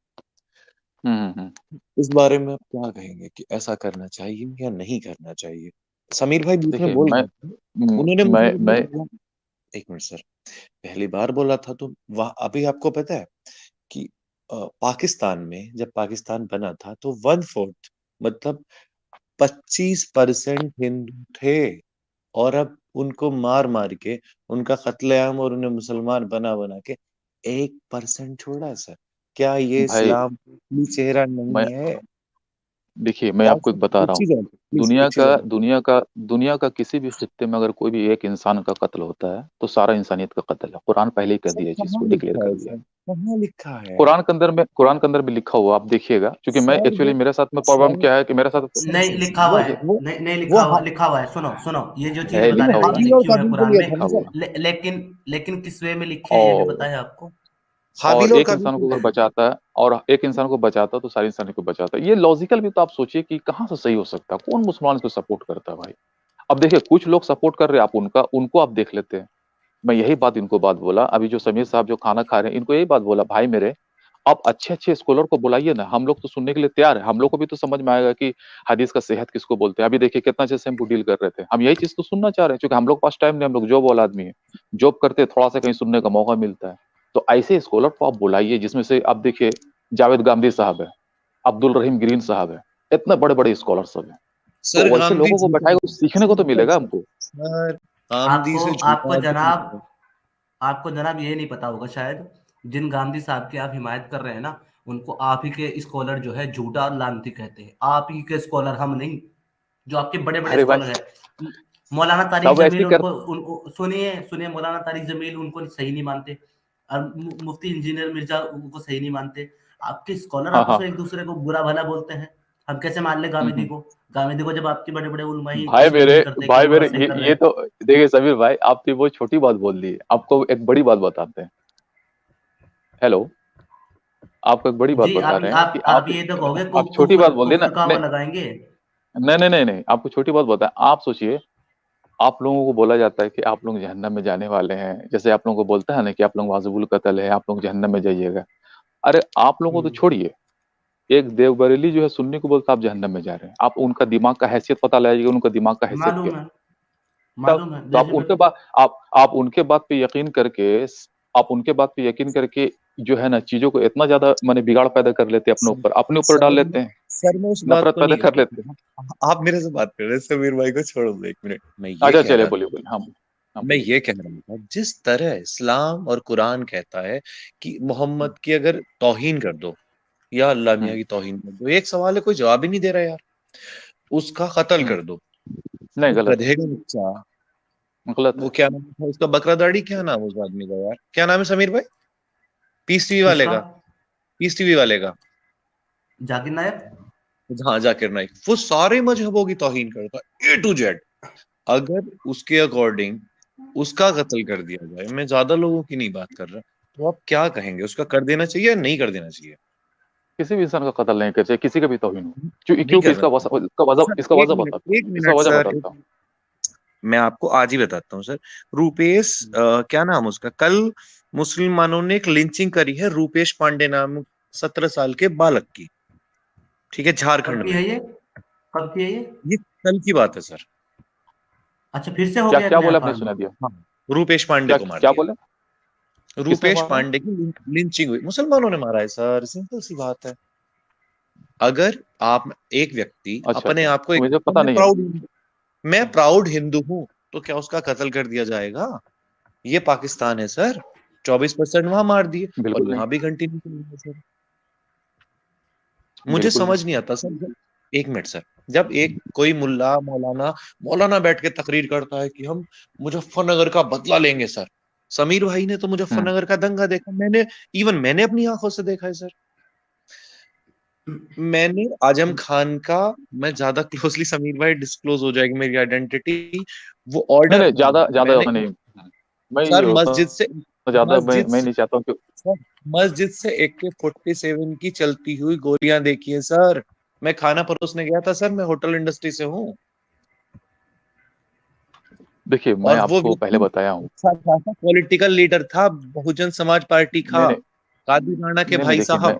हम्म। इस बारे में आप क्या कहेंगे कि ऐसा करना चाहिए या नहीं करना चाहिए? समीर भाई बीच में देखिए, बोल रहे थे, उन्होंने मुझे मैं बोला, एक मिनट सर, पहली बार बोला था तो वह अभी आपको पता है कि पाकिस्तान में जब पाकिस्तान बना था तो 1/4 मतलब 25% हिंदू थे, और अब उनको मार मार के उनका कत्लेआम और उन्हें मुसलमान बना बना के 1% छोड़ा सर। क्या ये भाई, इस्लाम का असली चेहरा मैं नहीं है? देखिए, मैं और आपको एक बता एक रहा हूँ। चीज और प्लीज, दुनिया एक चीज का और। दुनिया का दुनिया का किसी भी खित्ते में अगर कोई भी एक इंसान का कत्ल होता है तो सारा इंसानियत का कत्ल है। कुरान पहले ही कह सर दिया, चीज कहाँ को डिक्लेयर लिखा कर है दिया। सर, कहाँ लिखा है? कुरान के अंदर भी लिखा हुआ, आप देखिएगा, क्योंकि मैं सर एक्चुअली वो मेरे साथ में प्रॉब्लम सर क्या है कि मेरे साथ सर नहीं सर सर, लिखा हुआ है, देखिए, नहीं नहीं वो लिखा हुआ, लिखा हुआ है। सुनो सुनो, ये जो चीजें है बता लिखा रहे हैं हुआ, आपने हाबिल और लिखी हुई है काबिल को कुरान लिया में, था ना सर, लेकिन किस वे में लिखी है ये भी पता और है आपको? हाबिल और एक काबिल इंसान को को अगर लिया बचाता है और एक इंसान को बचाता है तो सारे इंसान को बचाता है। ये लॉजिकल भी तो आप सोचिए कि कहाँ से सही हो सकता है, कौन मुसलमान इसको सपोर्ट करता है भाई? अब देखिए, कुछ लोग सपोर्ट कर रहे हैं, आप उनका उनको आप देख लेते हैं। मैं यही बात इनको बात बोला, अभी जो समीर साहब जो खाना खा रहे हैं, इनको यही बात बोला, भाई मेरे, आप अच्छे अच्छे स्कॉलर को बुलाइए ना, हम लोग तो सुनने के लिए तैयार है। हम लोग को भी तो समझ में आएगा कि हदीस का सेहत किसको बोलते हैं। अभी देखिए कितना अच्छे से हम डील कर रहे थे, हम यही चीज तो सुनना चाह रहे हैं, क्योंकि हम लोग के पास टाइम नहीं, हम लोग जॉब वाला आदमी है, जॉब करते हैं, थोड़ा सा कहीं सुनने का मौका मिलता है। तो ऐसे स्कॉलर को आप बुलाइए, जिसमें से आप देखिए जावेद गांधी साहब है, अब्दुल रहीम ग्रीन साहब है, इतने बड़े बड़े स्कॉलर सब हैं। सर तो वैसे गांधी लोगों को झूठा बैठाएगा तो है। सीखने को तो मिलेगा हमको। सर गांधी आपको से आपको झूठा आदमी जनाब नहीं है। आपको जनाब ये नहीं पता होगा शायद, जिन गांधी साहब की आप हिमायत कर रहे हैं ना, उनको आप ही के स्कॉलर जो है झूठा और लानती कहते हैं। आप ही के स्कॉलर, हम नहीं। जो आपके बड़े बड़े अरे भाई, स्कॉलर हैं, मौलाना तारिक सब ऐसे जमील, कर। उनको सुनिए सुनिए, मौलाना तारिक जमील उनको सही नहीं मानते, और मुफ्ती इंजीनियर मिर्जा उनको सही नहीं मानते। आपके स्कॉलर हाँ आपस हाँ। में एक दूसरे को बुरा भला बोलते हैं। हम कैसे मान ले गामिदी हम्म। को? गामिदी को जब आपके बड़े बड़े उलमा ही भाई तस्लीम मेरे नहीं करते कि भाई वो मेरे, सही कर रहे ये हैं। तो देखिए समीर भाई, आपने वो छोटी बात बोल दी, आपको एक बड़ी बात बताते हैं। हेलो, आपको एक बड़ी बात जी, बता आप रहे हैं कि आप ये तो कहोगे आप छोटी बात बोल दी ना। कुफ्र का वो नहीं लगाएंगे। नहीं नहीं नहीं नहीं, आपको छोटी बात बताएं। आप सोचिए, आप लोगों को बोला जाता है कि आप लोग जहन्नम में जाने वाले हैं, जैसे आप लोगों को बोलता है ना कि आप लोग वाजिबुल कत्ल है, आप लोग जहन्नम में जाइएगा। अरे आप लोगों को तो हम्म, छोड़िए, एक देवबरेली जो है सुन्नी को बोलता है आप जहन्नम में जा रहे हैं। आप उनका दिमाग का हैसियत पता लगाइएगा, उनका दिमाग का हैसियत क्या मालूम है। है, तब मालूम है तो आप उनके बेशक। बाद आप उनके बात पे यकीन करके, आप उनके बात पे यकीन करके जो है ना, चीजों को इतना ज्यादा माने बिगाड़ पैदा कर लेते हैं, सर अपने ऊपर डाल सर लेते हैं, सर मैं उस बात नफरत को पैदा नहीं कर कर लेते हैं। रहा। आप मेरे से बात कर रहे हैं, समीर भाई को छोड़ दो एक मिनट। मैं ये अच्छा कह चलिए, रहा बोलिए था, बोलिए, हाँ हाँ मैं बोलिए। ये कह रहा था, जिस तरह इस्लाम और कुरान कहता है कि मोहम्मद की अगर तौहीन कर दो या अल्लाह मियाँ हम्म, की तौहीन कर दो, एक सवाल है कोई जवाब ही नहीं दे रहा यार, उसका कत्ल हम्म, कर दो, नहीं वो गलत है, गधे का बच्चा, गलत वो है। क्या नाम था उसका, बकरा दाढ़ी, क्या नाम है उस आदमी का यार, क्या नाम है समीर भाई? पीस टीवी वाले किसका? का, पीस टीवी वाले का, जाकिर नायक। हाँ जाकिर नाइक, वो सारे मजहबों की तौहीन करता है A to Z। अगर उसके अकॉर्डिंग उसका कत्ल कर दिया जाए, मैं ज्यादा लोगों की नहीं बात कर रहा, तो आप क्या कहेंगे, उसका कर देना चाहिए या नहीं कर देना चाहिए? किसी भी इंसान का कत्ल नहीं कर चाहिए, किसी का भी तौहीन हो। नहीं क्योंकि करना इसका चाहिए। वजह इसका वजह इसका सर एक वजह मिनट, बताता हूँ, एक इसका मिनट वजह सर, बताता हूँ। मैं आपको आज ही बताता हूँ सर। रूपेश क्या नाम उसका, कल मुसलमानों ने एक लिंचिंग करी है रूपेश पांडे नाम 17 साल के बालक की, ठीक है, कब झारखंड की में। है ये? कब किए ये कल की बात है सर। अच्छा, फिर से हो क्या गया क्या एक बोले नया आपने कांड? सुना दिया? हाँ, रूपेश पांडे क्या को मार क्या दिया। बोले? किसने रूपेश मारा? पांडे की लिंचिंग हुई, मुसलमानों ने मारा है सर, सिंपल सी बात है। अगर आप एक व्यक्ति अच्छा अपने अच्छा, आप को मुझे पता नहीं है। मैं प्राउड हिंदू हूं, तो क्या उसका कत्ल कर दिया जाएगा? ये पाकिस्तान है सर, 24% वहां मार दिए और बिल्कुल नहीं, यहाँ भी कंटिन्यू कर रहे हैं सर। मुझे बिल्कुल नहीं। समझ नहीं आता सर, एक मिनट सर, जब एक कोई मुल्ला मौलाना मौलाना बैठ के तकरीर करता है कि हम मुजफ्फरनगर का बदला लेंगे सर, समीर भाई ने तो मुजफ्फरनगर का दंगा देखा, मैंने अपनी आंखों से देखा है सर। मैंने आजम खान का, मैं ज्यादा क्लोजली, समीर भाई डिस्क्लोज हो जाएगी मेरी आइडेंटिटी, वो नहीं ऑर्डर नहीं, ज्यादा ज्यादा मैंने नहीं, मैं ये सर होता ज्यादा मस्जिद मैं से नहीं चाहता हूँ कि सर मस्जिद से AK-47 की चलती हुई गोलियां देखी है सर। मैं खाना परोसने गया था सर, मैं होटल इंडस्ट्री से हूँ, देखिए मैं और वो आपको पहले व्यक्ति बताया हूँ। अच्छा खासा पॉलिटिकल लीडर था, बहुजन समाज पार्टी नहीं का, नहीं कादी राणा के नहीं नहीं, भाई देखिए मैं साहब।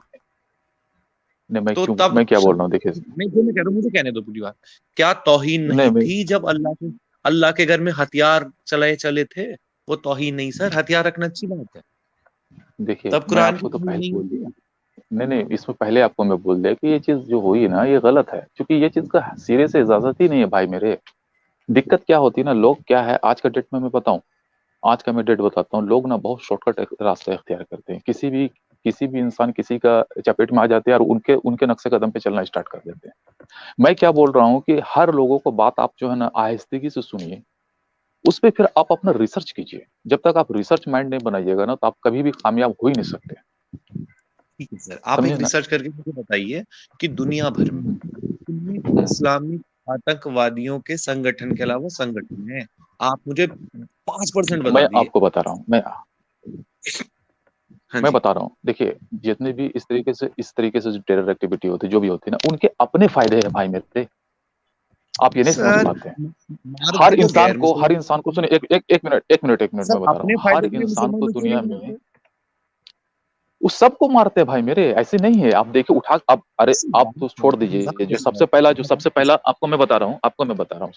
नहीं मैं तो क्यों, तब मैं क्या बोल रहा हूँ, देखिए। मैं कह रहा हूँ, मुझे कहने दो पूरी बात। क्या तौहीन नहीं नहीं मैं थी जब अल्लाह के घर में हथियार चले थे? वो तौहीन नहीं सर, हथियार रखना अच्छी बात है। देखिए तब मैं कुरान की आपको तो तौहीन पहले नहीं बोल थी। दिया। नहीं नहीं, इसमें पहले आपको मैं बोल दिया कि ये चीज जो हुई ना ये गलत है, क्योंकि ये चीज का सिरे से इजाजत ही नहीं है भाई मेरे। दिक्कत क्या होती है ना, लोग क्या है आज का डेट में मैं बताऊं, आज का मैं डेट बताता हूँ, लोग ना बहुत शॉर्टकट रास्ता इख्तियार करते हैं, किसी भी इंसान किसी का चपेट में आ जाते हैं और उनके उनके नक्शे कदम पे चलना स्टार्ट कर देते हैं। मैं क्या बोल रहा हूँ कि हर लोगों को बात आप जो है ना आहिस्तेगी से सुनिए, उस पे फिर आप अपना रिसर्च कीजिए। जब तक आप रिसर्च माइंड नहीं बनाइएगा ना तो आप कभी भी कामयाब हो ही नहीं सकते। ठीक है सर, आप एक समझे ना? रिसर्च करके मुझे बताइए कि दुनिया भर में कितने हम्म। इस्लामिक आतंकवादियों के संगठन के अलावा संगठन है? आप मुझे 5% बता मैं दिए। आपको बता रहा हूँ, हाँ मैं जी बता रहा हूँ, देखिए जितने भी इस तरीके से जो टेरर एक्टिविटी होती है, जो भी होती है ना, उनके अपने फायदे हैं भाई मेरे। आप ये नहीं समझ सर, पाते हैं। मारते वो गैर हर मुसलमान इंसान को सुनिए, एक मिनट सर, मैं बता रहा अपने हूँ, हर फायदे के लिए इंसान को मुसलमानों क्यों दुनिया नहीं में मारते? उस सबको मारते हैं भाई मेरे, ऐसे नहीं है। आप देखिए उठा, अब अरे ऐसी आप बात तो नहीं छोड़ है, दीजिए, जाहिर सी बात जो है, सबसे पहला आपको मैं बता रहा हूँ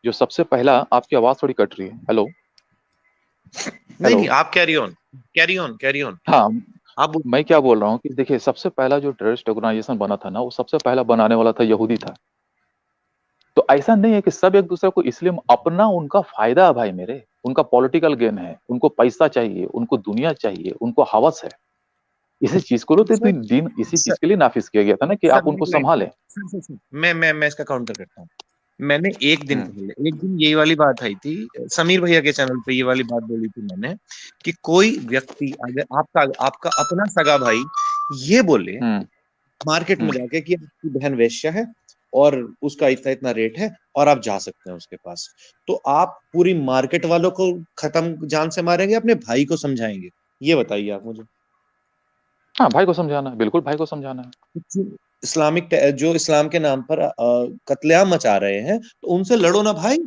जो सबसे पहला, आपकी आवाज थोड़ी कट रही है। हेलो, नहीं हेलो। नहीं, आप carry on, carry on, carry on. हाँ, आप बोलिए। मैं क्या बोल रहा हूँ कि देखिए सबसे पहला जो टेररिस्ट ऑर्गेनाइजेशन बना था ना, वो सबसे पहला बनाने वाला था यहूदी था। तो ऐसा नहीं है कि सब एक दूसरे को इसलिए अपना उनका फायदा है भाई मेरे, उनका पॉलिटिकल गेन है, उनको पैसा चाहिए, उनको दुनिया चाहिए, उनको हवस है। इसी चीज को तो सर दिन इसी सर चीज के लिए नाफिज किया गया था ना कि सर आप उनको एक लाइन, संभालें। सर मैं इसका काउंटर करता हूँ। मैंने एक दिन हम्म पहले, एक दिन यही वाली बात आई थी, समीर भैया के चैनल पे ये वाली बात बोली थी मैंने, कि कोई व्यक्ति अगर आपका आपका अपना सगा भाई ये बोले हम्म मार्केट में हम्म। जाके कि आपकी बहन वेश्या है और उसका इतना इतना रेट है और आप जा सकते हैं उसके पास, तो आप पूरी मार्केट वालों को खत्म जान से मारेंगे, अपने भाई को समझाएंगे? ये बताइए आप मुझे। हाँ, भाई को समझाना है, बिल्कुल भाई को समझाना है। जो इस्लाम के नाम पर कत्लेआम मचा रहे हैं, तो उनसे लड़ो ना भाई।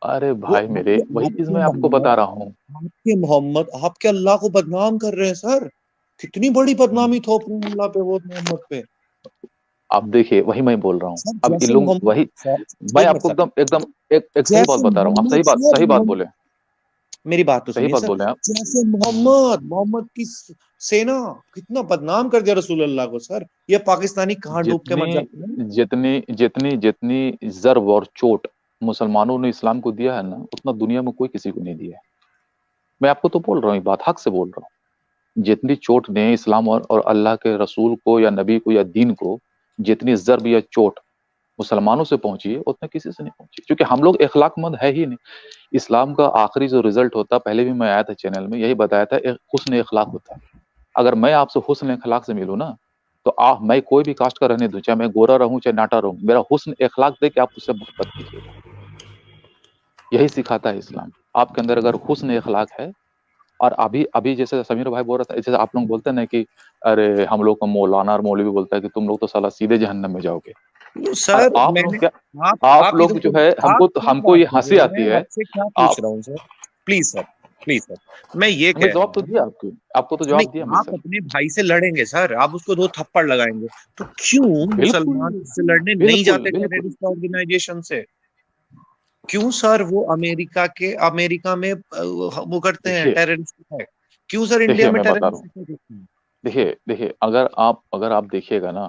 अरे वो भाई मेरे, वही चीज मैं आपको बता रहा हूँ। आपके मोहम्मद आपके अल्लाह को बदनाम कर रहे हैं सर। कितनी बड़ी बदनामी थोप रहे हैं अल्लाह पे, वो मोहम्मद पे। आप देखिए, वही मैं बोल रहा हूँ, सर अब इन जैसे लोग मोहम्मद वही, मैं एक मिनट आपको सर, एकदम एकदम एक सही बात जैसे बता रहा हूँ। आप मोहम्मद सर सही बात बोले, मेरी बात तो सही सुनिए बात सर। बोले आप। जैसे हम्म। मोहम्मद की सेना कितना बदनाम कर दिया रसूल अल्लाह को सर, ये पाकिस्तानी कहाँ डूब के जितनी मर जाते हैं। जितनी जितनी जितनी जर्ब और चोट मुसलमानों ने इस्लाम को दिया है ना, उतना दुनिया में कोई किसी को नहीं दिया है। मैं आपको तो बोल रहा हूँ, ये बात हक से बोल रहा हूँ। जितनी चोट ने इस्लाम और अल्लाह के रसूल को या नबी को या दीन को, जितनी जर्ब या चोट मुसलमानों से पहुंची है, उतना किसी से नहीं पहुंची, क्योंकि हम लोग अखलाकमंद है ही नहीं। इस्लाम का आखिरी जो रिजल्ट होता है, पहले भी मैं आया था चैनल में, यही बताया था, हुस्न अखलाक होता है। अगर मैं आपसे हुस्न अखलाक से मिलूं ना, तो मैं कोई भी कास्ट का रहने दूं, चाहे मैं गोरा रहूं चाहे नाटा रहूं, मेरा हुस्न अखलाक देख के आप उससे मोहब्बत कीजिएगा। यही सिखाता है इस्लाम। आपके अंदर अगर हुस्न अखलाक है, और अभी अभी जैसे समीर भाई बोल रहा था, जैसे आप लोग बोलते हैं ना कि अरे हम लोग को मौलाना और मौलवी बोलता है कि तुम लोग तो साला सीधे जहन्नम में जाओगे। तो और सर आप लोग मैंने क्या, आप आप आप इधर लोग जो है, आप हमको क्या हमको बात ये कर रहे हंसी हैं? आती मैं है। आपसे क्या पूछ आप रहा हूँ sir, please sir. Please sir, मैं ये मैं कह जवाब तो रहा हूँ, दिया आपको तो नहीं जवाब दिया मैं आप सर। अपने भाई से लड़ेंगे सर, आप उसको 2 थप्पड़ लगाएंगे, तो क्यों बिल्कुल मुसलमान उससे लड़ने नहीं बिल्कुल जाते बिल्कुल। टेररिस्ट ऑर्गेनाइजेशन से? क्यों सर वो अमेरिका में वो करते हैं देखिए टेररिस्ट अटैक, क्यों सर इंडिया देखिए में मैं बता रहा टेररिस्ट हूँ, अटैक करते हैं? देखिए देखिए अगर आप देखिएगा ना,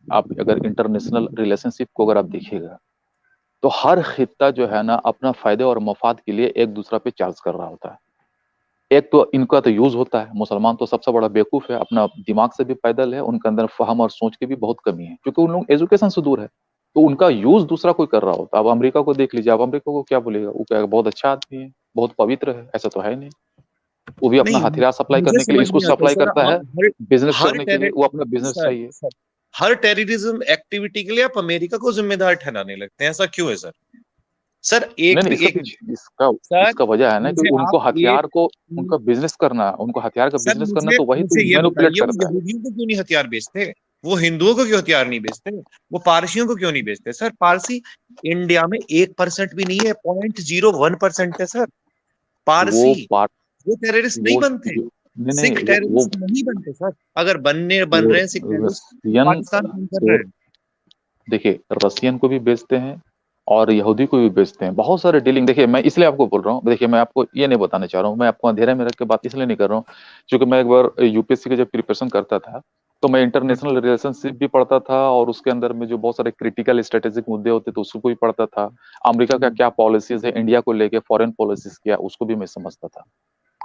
आप अगर इंटरनेशनल रिलेशनशिप को अगर आप देखिएगा, तो हर खित्ता जो है ना अपना फायदे और मफाद के लिए एक दूसरा पे चार्ज कर रहा होता है। एक तो इनका तो यूज होता है, मुसलमान तो सबसे बड़ा बेवकूफ है, अपना दिमाग से भी पैदल है, उनके अंदर फहम और सोच की भी बहुत कमी है, क्योंकि उन लोग एजुकेशन से दूर है। तो उनका यूज दूसरा कोई कर रहा होता है। अब अमेरिका को देख लीजिए, आप अमेरिका को क्या बोलेगा, वो क्या बहुत अच्छा आदमी है, बहुत पवित्र है, ऐसा तो है नहीं। वो भी अपना नहीं, हथियार सप्लाई मुझे करने के लिए समझ इसको नहीं आता सप्लाई सर, करता आप है, बिजनेस हर करने के लिए टेरर वो अपना बिजनेस सर चाहिए। सर हर टेररिज्म एक्टिविटी के लिए आप अमेरिका को जिम्मेदार ठहराने लगते हैं, ऐसा क्यों है सर? सर नहीं एक नहीं, भी इसका एक मिनट पीछे इसका सर, इसका वजह है ना कि मुझे आप उनको हथियार को, एक उनका बिजनेस करना है, उनको हथियार का सर बिजनेस करना, मुझे तो वही मुझे तो ये मैनिपुलेट बताइए, वो करता है। यहूदियों को क्यों नहीं हथियार बेचते? वो हिंदुओं को क्यों हथियार नहीं बेचते? वो पारसियों को क्यों नहीं बेचते? सर पारसी इंडिया में 1% भी नहीं है, 0.01% है सर वो पारसी। पार्ट वो टेररिस्ट नहीं वो बनते, जो नहीं नहीं, सिख वो टेररिस्ट नहीं बनते सर। अगर बन वो रहे हैं सिख टेररिस्ट, तो रसियन पाकिस्तान कौन कर वो रहे हैं? देखिए, रसियन को भी बेचते हैं और यहूदी को भी बेचते हैं, बहुत सारे डीलिंग। देखिए मैं इसलिए आपको बोल रहा हूँ, देखिए मैं आपको ये नहीं बताना चाह रहा हूँ, मैं आपको अंधेरे में रख के बात इसलिए नहीं कर रहा हूँ, क्योंकि मैं एक बार यूपीएससी के जब प्रिपरेशन करता था, तो मैं इंटरनेशनल रिलेशनशिप भी पढ़ता था, और उसके अंदर में जो बहुत सारे क्रिटिकल स्ट्रेटेजिक मुद्दे होते थे उसको भी पढ़ता था। अमेरिका का क्या पॉलिसीज है इंडिया को लेके, फॉरेन पॉलिसीज क्या, उसको भी मैं समझता था।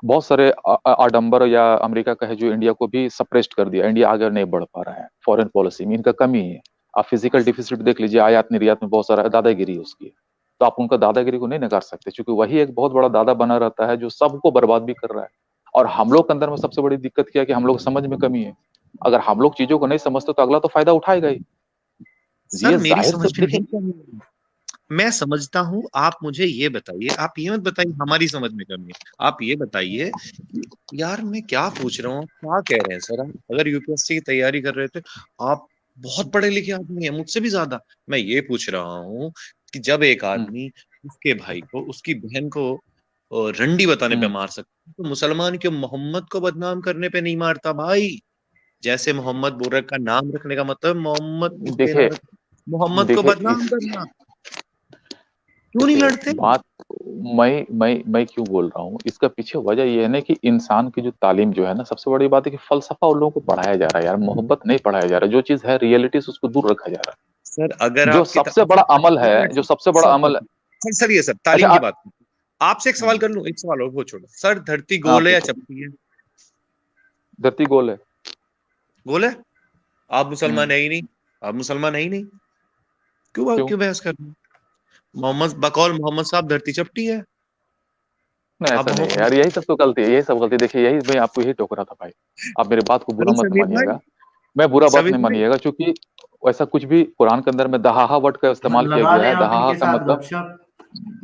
बहुत सारे आडंबर या अमेरिका का है जो इंडिया को भी सप्रेस्ड कर दिया, इंडिया आगे नहीं बढ़ पा रहा है, फॉरेन पॉलिसी में इनका कमी है। आप फिजिकल डिफिसिट देख लीजिए, आयात निर्यात में बहुत सारा दादागिरी है उसकी। तो आप उनका दादागिरी को नहीं नकार सकते, क्योंकि वही एक बहुत बड़ा दादा बना रहता है जो सबको बर्बाद भी कर रहा है। और हम लोग के अंदर में सबसे बड़ी दिक्कत क्या है कि हम लोग समझ में कमी है। अगर हम लोग चीजों को नहीं समझते तो अगला तो फायदा उठाएगा ही। सर ये मेरी जाहिर से समझ में देखिए। नहीं कमी है, मैं समझता हूँ। आप मुझे ये बताइए, आप ये मत बताइए हमारी समझ में कमी है, आप ये बताइए कि यार मैं क्या पूछ रहा हूँ, क्या कह रहे हैं सर? आप अगर यूपीएससी की तैयारी कर रहे थे, आप बहुत पढ़े लिखे आदमी है, मुझसे भी ज्यादा। मैं ये पूछ रहा हूँ कि जब एक हम्म, आदमी उसके भाई को, उसकी बहन को रंडी बताने पे हम्म, मार सकता है, तो मुसलमान क्यों मोहम्मद को बदनाम करने पे नहीं मारता भाई? जैसे मोहम्मद बुर्रक का नाम रखने का मतलब मोहम्मद के देखिए नाम, मोहम्मद को देखिए बदनाम इस करना, क्यों नहीं देखिए लड़ते? बात, मैं क्यों बोल रहा हूँ, इसका पीछे वजह यह है ना कि इंसान की जो तालीम जो है ना, सबसे बड़ी बात है कि फलसफा उन लोगों को पढ़ाया जा रहा है यार, मोहब्बत नहीं पढ़ाया जा रहा है, जो चीज है रियलिटी से उसको दूर रखा जा रहा सर अगर है। जो आपकी सबसे बड़ा अमल है, एक मिनट जो सबसे बड़ा सर अमल है। सर सर ये सर अच्छा तालीम की बात करते हैं। आपसे एक सवाल हम्म, कर लूं, एक सवाल और वो छोड़ो सर, धरती हाँ गोल है या पूछो। चपटी है? धरती गोल है। गोल है। आप मुसलमान हम्म, है ही नहीं, आप मुसलमान है ही नहीं, क्यों? क्यों बहस कर रहे हैं? मोहम्मद बकौल मोहम्मद साहब धरती चपटी है। नहीं आप ऐसा नहीं है मोहम्मद, यार, यही सब तो गलती है, यही सब गलती। देखिए यही मैं आपको यही टोक रहा था भाई, आप मेरी बात को बुरा अरे मत समीर भाई, मानिएगा। मैं बुरा बात समीर नहीं भाई, मानिएगा, क्योंकि वैसा कुछ भी कुरान के अंदर में दहाहा वर्ड का इस्तेमाल किया लगा गया लें है। आप दहाहा इनके का साथ मतलब, गपशप।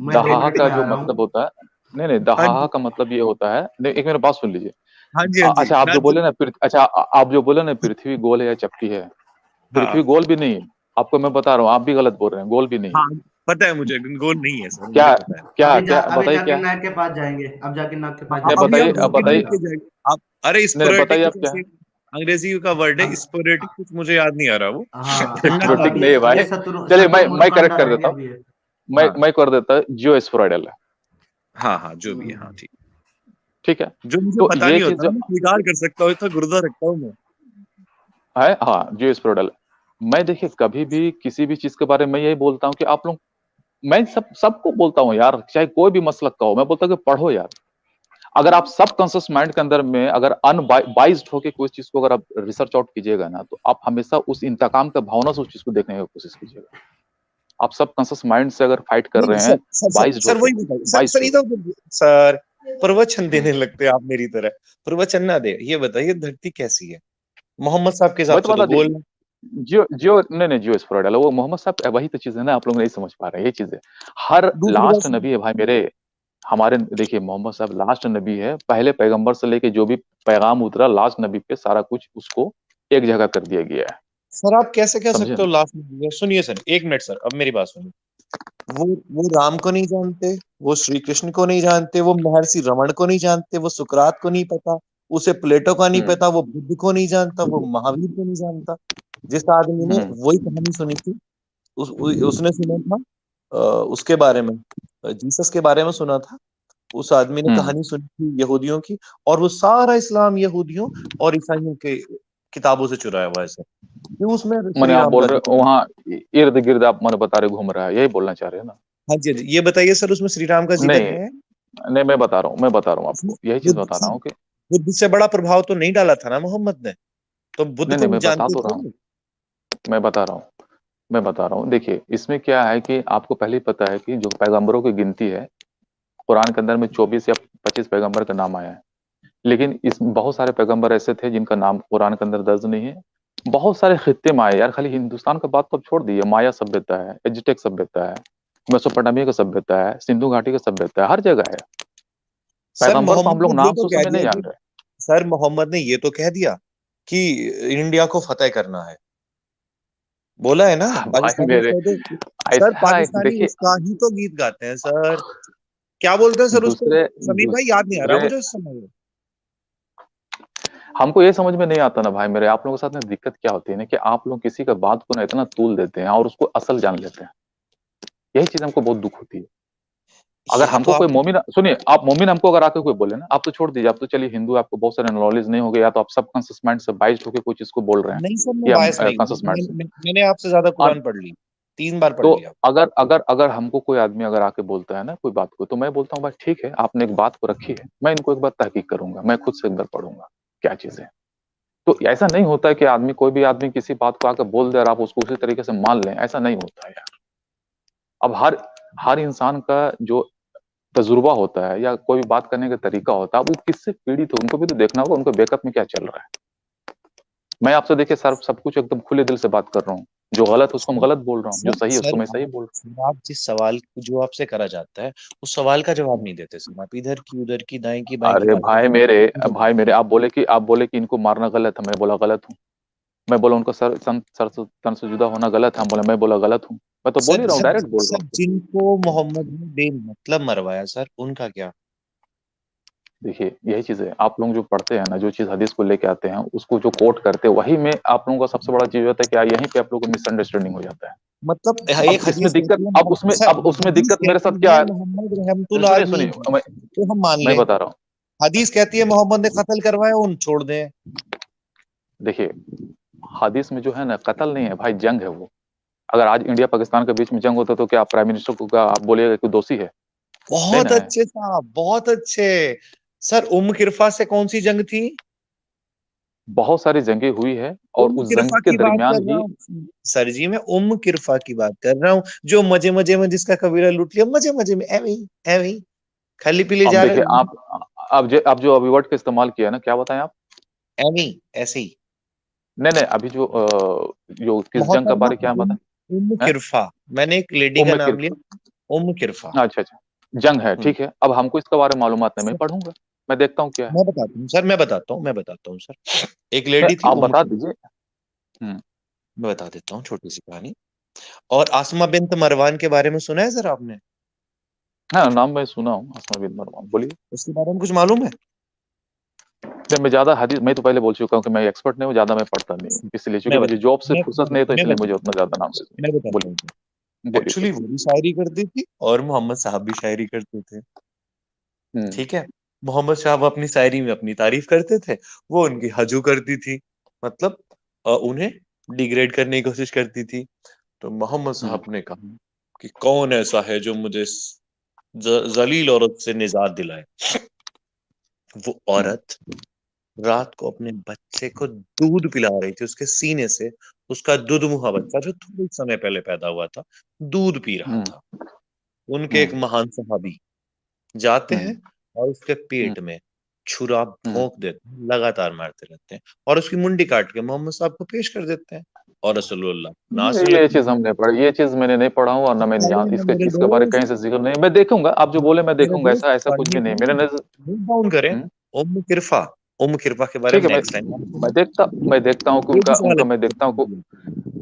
मैं दो दहाहा मिनट का में आ जो रहा मतलब हूँ। होता है, नहीं नहीं, हाँ दहाहा जी, का मतलब ये होता है, नहीं एक मेरी बात सुन लीजिए। हाँ जी, हाँ जी, अच्छा आप मैं जो बोले ना अच्छा आप जो बोले ना पृथ्वी गोल है या चपटी है, पृथ्वी हाँ गोल भी नहीं है। आपको मैं बता रहा हूँ, आप भी गलत बोल रहे हैं, गोल भी नहीं है। हाँ पता है मुझे, गोल नहीं है सर, मुझे क्या पता है। क्या क्या अभी बताइए जाकिर क्या। नायक के पास जाएंगे, अब जाकिर नायक के पास नहीं जाएंगे, अभी फिर हम बताइए, आपको अब जाकिर पता बताइए। नाइक चलेगा। के जाएंगे। आप अरे नहीं नहीं स्पोरेटिक बताइए कुछ आप क्या। ऐसे, अंग्रेजी का वर्ड है अब स्पोरेटिक, कुछ मुझे याद नहीं आ रहा वो। ठंडा ठीक पानी, नहीं है अब ये भाई। चलिए मैं करेक्ट शतुरमुर्कंडा कर रहेंगे देता हूँ। अभी ये। हाँ मैं कर देता हूँ, जियो स्पोराइडल है। हाँ हाँ जो भी है, हाँ हम्म, ठीक। ठीक है। जो मुझे तो पता ये नहीं चीज होता जो ना, मैं स्वीकार कर सकता हूँ, इतना गुर्दा रखता हूँ मैं। है, हाँ जियो स्पोराइडल। मैं देखिए कभी भी किसी भी चीज के बारे में यही बोलता हूँ कि आप लोग, मैं सबको बोलता हूँ यार, चाहे कोई भी मसलक का हो, मैं बोलता हूँ कि पढ़ो यार। अगर आप सब कॉन्शियस माइंड के अंदर में अगर अनबाइज्ड होकर कोई चीज को अगर आप रिसर्च आउट कीजिएगा ना, तो आप हमेशा उस इंतकाम का भावना से उस चीज को देखने की कोशिश कीजिएगा। आप सब कॉन्शियस माइंड से अगर फाइट कर नहीं रहे सर हैं, सर सर बाइज्ड सर होके, वही बताइए सर, बाइज्ड होके। इधर सर प्रवचन देने लगते हैं आप मेरी तरह। प्रवचन ना दे, ये बताइए धरती कैसी है मोहम्मद साहब के हिसाब वही तो से? तो बता दी। गोल है। जियो जियो नहीं नहीं, जियो स्पोराइड वो मोहम्मद साहब, वही तो चीज है ना, आप लोग नहीं समझ पा रहे हैं ये चीज है। हर दूसरी बात लास्ट सुनो, नबी है भाई मेरे, हमारे देखिए मोहम्मद साहब लास्ट नबी है, पहले पैगंबर से लेके जो भी पैगाम उतरा लास्ट नबी पे सारा कुछ उसको एक जगह कर दिया गया है। सर आप कैसे कह समझे सकते हो ना। लास्ट में? सुनिए सर, एक मिनट सर, अब मेरी बात सुनिए। वो राम को नहीं जानते, वो श्री कृष्ण को नहीं जानते, वो महर्षि रमण को नहीं जानते, वो सुकरात को नहीं पता, उसे प्लेटो का नहीं पता, वो बुद्ध को नहीं जानता, वो महावीर को नहीं जानता। जिस आदमी ने वही कहानी सुनी थी, उसने सुना था उसके बारे में, जीसस के बारे में सुना था। उस आदमी ने कहानी सुनी थी यहूदियों की, और वो सारा इस्लाम यहूदियों और ईसाइयों के किताबों से चुराया हुआ है सर। क्यों उसमें मैंने श्री आप राम बोल का रहे जिक्र हो है? वहाँ इर्द गिर्द आप मन बता रहे घूम रहा है, यही बोलना चाह रहे हैं ना? हाँ जी, हाँ जी, ये बताइए सर, उसमें श्री राम का जिक्र नहीं है? नहीं, मैं बता रहा हूँ उसने आपको, यही चीज बुद्ध बता रहा से हूँ कि बुद्ध से बड़ा प्रभाव तो नहीं डाला था ना मोहम्मद ने, तो बुद्ध नहीं को नहीं, मैं बता जानते तो रहा थे हूँ, वो। मैं बता रहा हूँ। देखिए इसमें क्या है कि आपको पहले ही पता है कि जो पैगंबरों की गिनती है कुरान के अंदर में 24 या 25 पैगंबर का नाम आया है, लेकिन इस बहुत सारे पैगंबर ऐसे थे जिनका नाम कुरान के अंदर दर्ज नहीं है। बहुत सारे खित्ते में आए यार, खाली हिंदुस्तान का बात तो अब छोड़ दीजिए, माया सभ्यता है, एजिटेक सभ्यता है, मेसोपोटामिया का सभ्यता है, सिंधु घाटी का सभ्यता है, हर जगह है। सर पैगंबर को हम मोहम्मद लोग ने ये नाम तो से उस कह समय नहीं दिया जान कि रहे। सर मोहम्मद ने ये तो कह दिया कि इंडिया को फतेह करना है, बोला है ना। भाई पाकिस्तानी मेरे कह दो सर, ऐसा है पाकिस्तानी देखिए, उसका ही तो गीत गाते हैं सर। क्या बोलते हैं सर उसको? दूसरे समीर भाई याद नहीं आ रहा दूसरे मुझे इस समय। हमको ये समझ में नहीं आता ना भाई मेरे, आप लोगों के साथ में दिक्कत क्या होती है ना कि आप लोग किसी का बात को ना इतना तूल देते हैं और उसको असल जान लेते हैं। यही चीज हमको बहुत दुख होती है। अगर ये तो हमको कोई आप मोमिन, सुनिए, आप मोमिन हमको अगर आके कोई बोले ना, आप तो छोड़ दीजिए, आप तो चलिए हिंदू, आपको बहुत सारे नॉलेज नहीं हो गया, या तो आप सब कॉन्सियस माइंड से बाइस्ड होकर कोई चीज को बोल रहे हैं नहीं सर, मैं कि हम बायस नहीं हूँ। कॉन्सियस माइंड से। मैंने आपसे ज्यादा और कुरान पढ़ ली, 3 बार पढ़ तो लिया। अगर अगर अगर हमको कोई आदमी अगर आके बोलता है ना कोई बात को, तो मैं बोलता हूँ भाई ठीक है, आपने एक बात को रखी है, मैं इनको एक बार तहकीक करूंगा, मैं खुद से एक बार पढ़ूंगा क्या चीज है। तो ऐसा नहीं होता है कि आदमी, कोई भी आदमी किसी बात को आकर बोल दे और आप उसको उसी तरीके से मान लें, ऐसा नहीं होता है यार। अब हर हर इंसान का जो तजुर्बा होता है या कोई भी बात करने का तरीका होता है, वो किससे पीड़ित हो उनको भी तो देखना होगा, उनके बैकअप में क्या चल रहा है। मैं आपसे देखिए सर सब कुछ एकदम खुले दिल से बात कर रहा हूँ, जो गलत है उसको मैं सर गलत बोल रहा हूँ, जो सर सही है उसको सर मैं सही बोल रहा सर, आप जिस सवाल जो आपसे करा जाता है उस सवाल का जवाब नहीं देते सर। आप इधर की उधर की दाएं की हूँ। बाएं की अरे बातें करते हैं। भाई मेरे, आप बोले कि इनको मारना गलत है, मैं बोला गलत हूँ। मैं बोला उनको तन से जुदा होना गलत है, मैं बोला गलत हूँ। मैं तो बोल सर ही रहा हूँ, सर डायरेक्ट बोल रहा सर हूँ। जिनको मोहम्मद ने बेमतलब मरवाया सर, उनका क्या? देखिए यही चीज है, आप लोग जो पढ़ते हैं ना, जो चीज हदीस को लेके आते हैं उसको जो कोट करते हैं, वही में आप लोगों का सबसे बड़ा चीज होता है कि यहीं पे आप लोगों को मिसअंडरस्टैंडिंग हो जाता है। मतलब अब एक इसमें हदीस दिक्कत, कहती है सर, अब उसमें हदीस दिक्कत मेरे कहती साथ क्या है है। मोहम्मद रहमतुल सुनिए आलमीन सुनिए, है, तो हम मान मैं लें। बता रहा हूँ। हदीस कहती है मोहम्मद ने कत्ल करवाया, उन छोड़ दें। देखिए हदीस में जो है ना कत्ल नहीं है भाई, जंग है वो। अगर आज इंडिया पाकिस्तान के बीच में जंग होता तो क्या प्राइम मिनिस्टर को क्या आप बोलिएगा कि दोषी है? नहीं बहुत ना है। अच्छे साहब, बहुत अच्छे। सर किरफा से कौन सी जंग थी? बहुत सारी जंगें हुई है और उस जंग किरफा के की बात दरमियान कर रहा ही। हूँ सर जी, मैं किरफा की बात कर रहा हूँ, जो मजे मजे में जिसका कबीला लूट लिया, मजे मजे में एवे ही खाली पीले अब जा देखिए रहे, आप जो अभी वर्ड का इस्तेमाल किया ना, क्या बताएं आप? एवे ही ऐसे ही। नहीं नहीं, अभी जो किस जंग का मोहतरमा बारे क्या बताएं? किरफा, मैंने एक लेडी का उम्म नाम किरफ, लिया, किरफा। अच्छा अच्छा, जंग है, हम्म, ठीक है। अब हमको इसके बारे में मालूमात नहीं, मैं सर, पढ़ूंगा, मैं देखता हूँ क्या है। मैं बताता हूँ सर, मैं बताता हूँ सर। एक नहीं, लेडी थी आप बता किरफा। दीजिए। हम्म। मैं बता देता हूँ छोटी सी कहानी। और आसमा बिन्त मरवान के बारे में सुना है सर आपने? हाँ नाम मैं सुना हूँ, अस्मा बिन मरवान, बोलिए। उसके बारे में कुछ मालूम है? नहीं, मैं ज्यादा हदीस, मैं तो पहले बोल चुका हूँ कि मैं एक्सपर्ट नहीं हूँ, ज्यादा मैं पढ़ता नहीं हूँ, इसलिए चूंकि मैं मुझे बता जॉब से मैं फुर्सत नहीं है, तो मैं इसलिए मुझे बताता उतना ज्यादा नाम नहीं। मैं बताता हूँ। बोलिए बोलिए एक्चुअली बोलिए। वो भी शायरी करती थी और मोहम्मद साहब भी शायरी करते थे। हम्म ठीक है। मोहम्मद साहब अपनी शायरी में अपनी तारीफ करते थे, वो उनकी हजू करती थी, मतलब उन्हें डिग्रेड करने की कोशिश करती थी। तो मोहम्मद हम्म साहब ने कहा कि कौन ऐसा है जो मुझे जलील औरत से निजात दिलाए। वो हम्म औरत रात को अपने बच्चे को दूध पिला रही थी, उसके सीने से उसका दुधमुहा बच्चा जो थोड़े समय पहले पैदा हुआ था दूध पी रहा हम्म था। उनके एक हम्म महान सहाबी जाते हम्म हैं और उसके हम्म पेट में छुरा हम्म। भोंक देते हैं, लगातार मारते रहते हैं, और उसकी मुंडी काट के मोहम्मद साहब को पेश कर देते हैं, और रसूलुल्लाह नाचने ये लगते चीज हैं। हमने पढ़ी, ये चीज मैंने नहीं पढ़ा हूँ और ना मैंने अरे जान इसके मेरे इसके बारे कहीं दोस्त, से जिक्र नहीं, मैं देखूंगा, आप जो बोले मैं मेरे देखूंगा, दोस्त ऐसा ऐसा कुछ पढ़ने भी नहीं करें, मेरे नजर। नोट डाउन करें। हम्म, किरफा, किरफा के बारे ठीक में है, नेक्स्ट टाइम बात करेंगे। मैं देखता हूँ कि एक ही उनका सवाल उनका है मैं देखता हूँ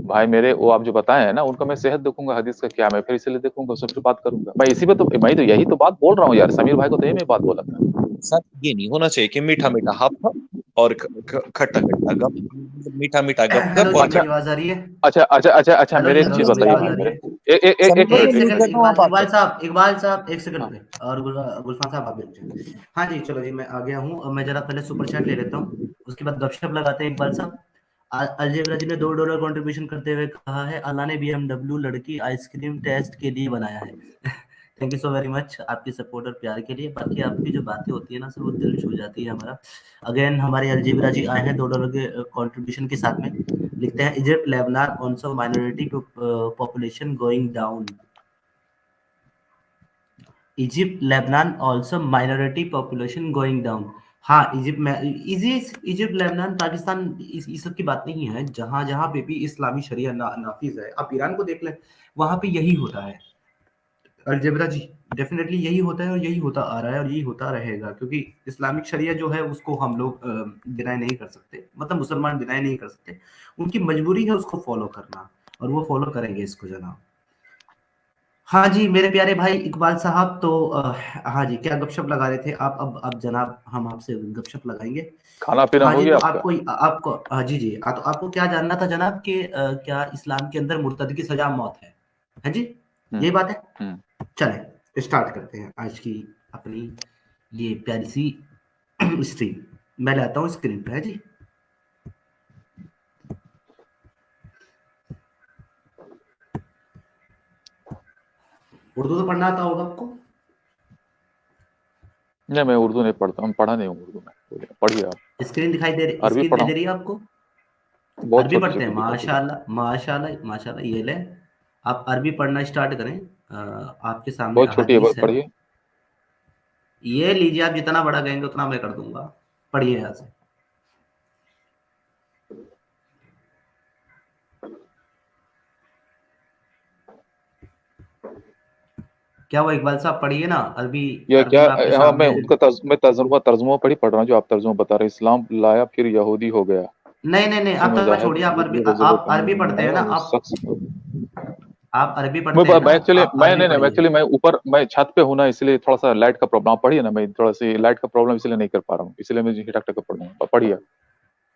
भाई मेरे वो आप जो बताए हैं ना, उनका मैं सेहत देखूंगा, हदीस का क्या, मैं फिर इसलिए देखूंगा, उससे फिर बात करूंगा। मैं तो यही तो बात बोल रहा हूँ यार, समीर भाई को तो यही मैं बात बोला था। सर ये नहीं होना चाहिए कि मीठा मीठा हप हप और खट्टा खट्टा गप, मीठा मीठा गप हेलो गप जी, और अच्छा मेरी आवाज आ रही है? अच्छा, हेलो मेरे जी, एक हेलो चीज हेलो, मेरी बताइए आवाज भाई, आ रही मेरे है? एक समीर मिनट मैं एक म्यूट रुकिए। कर सेकंड, रहा हूँ, आप बात इकबाल करो। साहब, इकबाल साहब, एक सेकंड हाँ रुके, और गुलफान साहब आप भी रुक जाए। हाँ जी, चलो जी, मैं आ गया हूँ। मैं जरा पहले सुपर चैट ले लेता हूँ, उसके बाद गपशप लगाते हैं। इकबाल साहब, अलजेब्रा जी ने $2 कंट्रीब्यूशन करते हुए कहा है, अल्लाह ने BMW लड़की आइसक्रीम टेस्ट के लिए बनाया है। Thank you so very much आपकी सपोर्ट और प्यार के लिए। बाकी आपकी जो बातें होती है ना सर, वो दिल छू जाती है हमारा। अगेन हमारे अलजेब्रा जी आए हैं $2 के कंट्रीब्यूशन के साथ में। लिखते हैं, Egypt Lebanon also minority population going down. Egypt Lebanon also minority population going down. हाँ, इजिप्ट लेबनान पाकिस्तान इस सब की बात नहीं है। जहां जहां पे भी इस्लामी शरिया नाफिज है, आप ईरान को देख लें, वहां पे यही होता है अलजेब्रा जी। डेफिनेटली यही होता है और यही होता आ रहा है और यही होता रहेगा, क्योंकि इस्लामिक शरिया जो है उसको हम लोग डिनाई नहीं कर सकते, मतलब मुसलमान डिनाई नहीं कर सकते। उनकी मजबूरी है उसको फॉलो करना, और वो फॉलो करेंगे इसको जनाब। हाँ जी मेरे प्यारे भाई इकबाल साहब, तो हाँ जी, क्या गपशप लगा रहे थे आप? अब जनाब हम आपसे गपशप लगाएंगे। खाना पीना हाँ हो जी, गया तो आपका? आपको आपको हाँ जी जी, तो आपको क्या जानना था जनाब कि क्या इस्लाम के अंदर मुर्तद की सजा मौत है जी? हम्म यही बात है। हम्म चलें स्टार्ट करते हैं आज की अपनी ये प्यारी सी स्ट्रीम। मैं लाता हूँ स्क्रीन पे, है जी। उर्दू तो पढ़ना आता होगा आपको? नहीं, मैं उर्दू नहीं पढ़ता हूँ, पढ़ा नहीं हूँ उर्दू में। बोलिए, पढ़िए आप। अरबी स्क्रीन पढ़ा दे हूँ, दे रही है आपको? बहुत अरबी छोटी पढ़ते हैं? छोटी किताब है। माशाल्लाह माशाल्लाह माशाल्लाह, ये ले, आप अरबी पढ़ना स्टार्ट करें। आपके सामने बहुत छोटी है, अहादीस है। पढ़िए। ये लीजिए, आप जितना बड़ा कहेंगे उतना मैं कर दूंगा। पढ़िए यहाँ से। क्या वो इकबाल साहब, पढ़िए ना अरबी। या अरबी क्या? में आपके हाँ, मैं सामने। उनका मैं तर्जुमा पढ़ रहा हूँ, जो आप तर्जुमा बता रहे हैं। इस्लाम लाया फिर यहूदी हो गया, नहीं नहीं नहीं, उसके आप तो मज़ाहिब छोड़िए, आप अरबी, जितने गज़ल व आप कहानी अरबी पढ़ते हैं बनाया ना वो आप? शख्स। आप अरबी पढ़ते हैं ना? मैं एक्चुअली आप मैं अरबी नहीं नहीं पढ़िए। एक्चुअली मैं ऊपर, मैं छत पे हूँ ना, इसलिए थोड़ा सा लाइट का प्रॉब्लम। आप पढ़िए ना, मैं थोड़ा सी लाइट का प्रॉब्लम इसलिए नहीं कर पा रहा हूँ, इसलिए मैं हिटक टक पढ़ रहा हूँ। पढ़िए।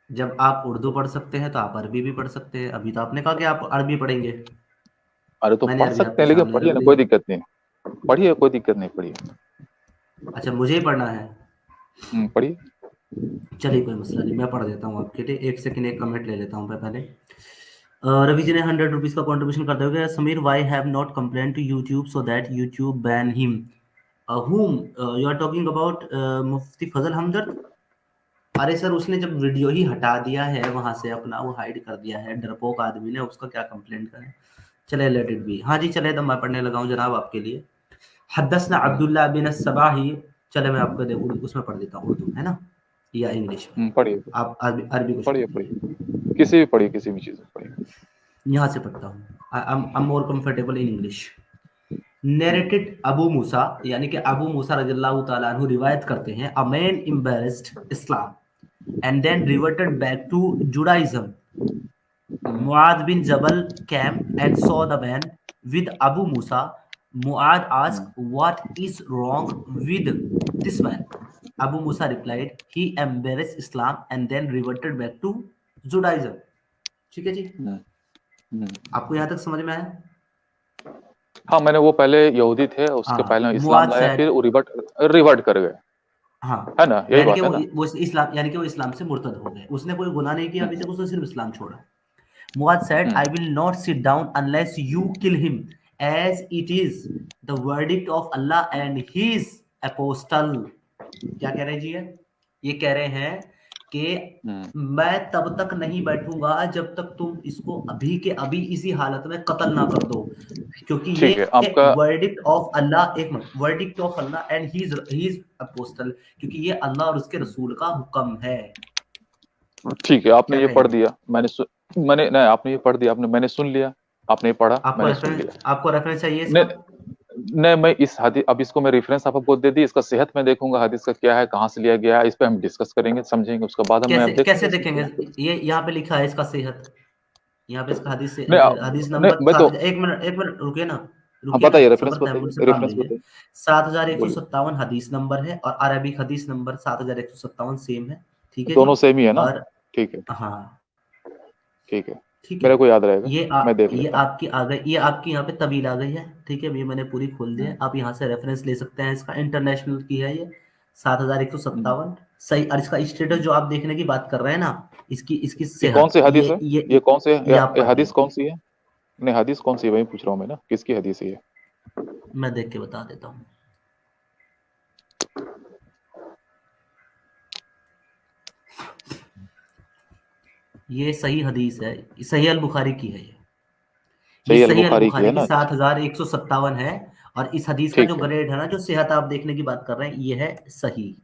जब आप उर्दू पढ़ सकते हैं तो आप अरबी भी पढ़ सकते हैं। अभी तो आपने कहा कि आप अरबी पढ़ेंगे। अरे तो मैंने पढ़ अरबी सकते आपके हैं, लेकिन सामने पढ़िए रख ना, दी। कोई दिक्कत नहीं। पढ़िए, कोई दिक्कत नहीं, पढ़िए। अच्छा, मुझे ही पढ़ना है? पढ़िए। चलिए कोई मसला नहीं, मैं पढ़ देता हूँ आपके लिए। एक सेकंड, एक कमेंट ले लेता हूँ मैं पहले। रवि जी ने ₹100 का कंट्रीब्यूशन करते हुए, Sameer why have not complain to YouTube so that YouTube ban him. whom you are talking about? Mufti Fazal Hamdard. अरे सर, उसने जब वीडियो ही हटा दिया है वहां से अपना, वो हाइड कर दिया है, डरपोक आदमी ने, उसका क्या कंप्लेंट करें। चले, लेट इट बी। हाँ जी, चले, तो मैं पढ़ने लगा हूँ जनाब आपके लिए। हदसना अब्दुल्ला बिन सबाही। चले, मैं आपको उसमें पढ़ देता हूँ, उर्दू है ना या इंग्लिश में? पढ़िए आप अरबी अरबी को छोड़ पढ़िए दीजिए। पढ़िए, किसी भी पढ़िए, किसी भी चीज़ में पढ़िए। यहाँ से पढ़ता हूँ। I am more comfortable in English. Hmm, narrated Abu Musa, यानी कि अबू मूसा रज़ियल्लाहु ताला अन्हु रिवायत करते हैं, a man embraced Islam and then reverted back to Judaism. Hmm, Muad bin Jabal came and saw the man with Abu Musa. Muad asked, hmm, "What is wrong with this man?" Abu Musa replied, "He embraced Islam and then reverted back to Judaism." ठीक है जी, हम्म, हम्म। आपको यहाँ तक समझ में आया? हाँ, मैंने वो पहले यहूदी थे, उसके हाँ, पहले इस्लाम मुआद लाया, फिर सैद। वो रिवर्ट रिवर्ट कर गए, हाँ, है ना? यही यानी कि बात है ना? वो इस्लाम, यानी कि वो इस्लाम से मुर्तद हो गए। उसने कोई गुनाह नहीं किया अभी हम्म, तक, उसने सिर्फ इस्लाम छोड़ा। Muad said, hmm, I will not sit down unless you kill him, as it is the verdict of Allah and his apostle. क्या कह रहे हैं जी ये कह रहे हैं कि हम्म। मैं तब तक नहीं बैठूंगा जब तक तुम इसको अभी के अभी इसी हालत में कत्ल ना कर दो, क्योंकि ठीक है ये आपका। वर्डिक्ट ऑफ अल्लाह, एक minute, verdict of Allah and he apostle, क्योंकि ये अल्लाह और उसके रसूल का हुक्म है। ठीक है, आपने क्या ये पढ़ कहेंगे? दिया, मैंने नहीं, आपने ये पढ़ दिया, मैंने सुन लिया। आपने ये पढ़ा, मैंने सुन लिया। आपको रेफरेंस चाहिए इसका? नहीं नहीं, मैं इस हदीस, अब इसको मैं रेफरेंस आपको दे दी, इसका सेहत में देखूंगा, हदीस का क्या है, कहाँ से लिया गया है, इस पे हम डिस्कस करेंगे, समझेंगे, उसके बाद हम मैं कैसे अब कैसे देखूंगा इसमें देखेंगे? क्या है। ये यहाँ पे लिखा है इसका सेहत। यहाँ पे इसका हदीस से हदीस नहीं नंबर मैं तो एक मिनट रुकिए ना, हाँ रुकिए ना, बताइए, रेफरेंस सब्र तहमुल से बताइए, काम रेफरेंस लीजिए। बताइए, 7157 बोलिए। हदीस नंबर है और अरबिक हदीस नंबर 7157 सेम है, ठीक है जी। दोनों सेम ही है ना? और ठीक है, हाँ ठीक है, ठीक है, मेरे को याद रहेगा, मैं देख ये लेता हूँ। आपकी आ गई, ये आपकी यहाँ पे तवील आ गई है, ठीक है, ये मैंने पूरी खोल दी है, हम्म, आप यहाँ से रेफरेंस ले सकते हैं, इसका इंटरनेशनल की है ये 7157 सही। और इसका स्टेटस जो आप देखने की बात कर रहे हैं ना, इसकी इसकी ये कौन सेहत, सी हदीस है? ये कौन से ये आप ये पढ़िए, हदीस कौन सी है? नहीं, हदीस कौन सी है वही पूछ रहा हूँ मैं ना, किसकी हदीस है ये? मैं देख के बता देता हूँ। ये सही हदीस है, सही अल बुखारी की है ये सही अल सही अल बुखारी की है बुखारी की ना? 7157 है। और इस हदीस का जो ठीक है, ग्रेड है ना, जो सेहत आप देखने की बात कर रहे हैं, ये है सही,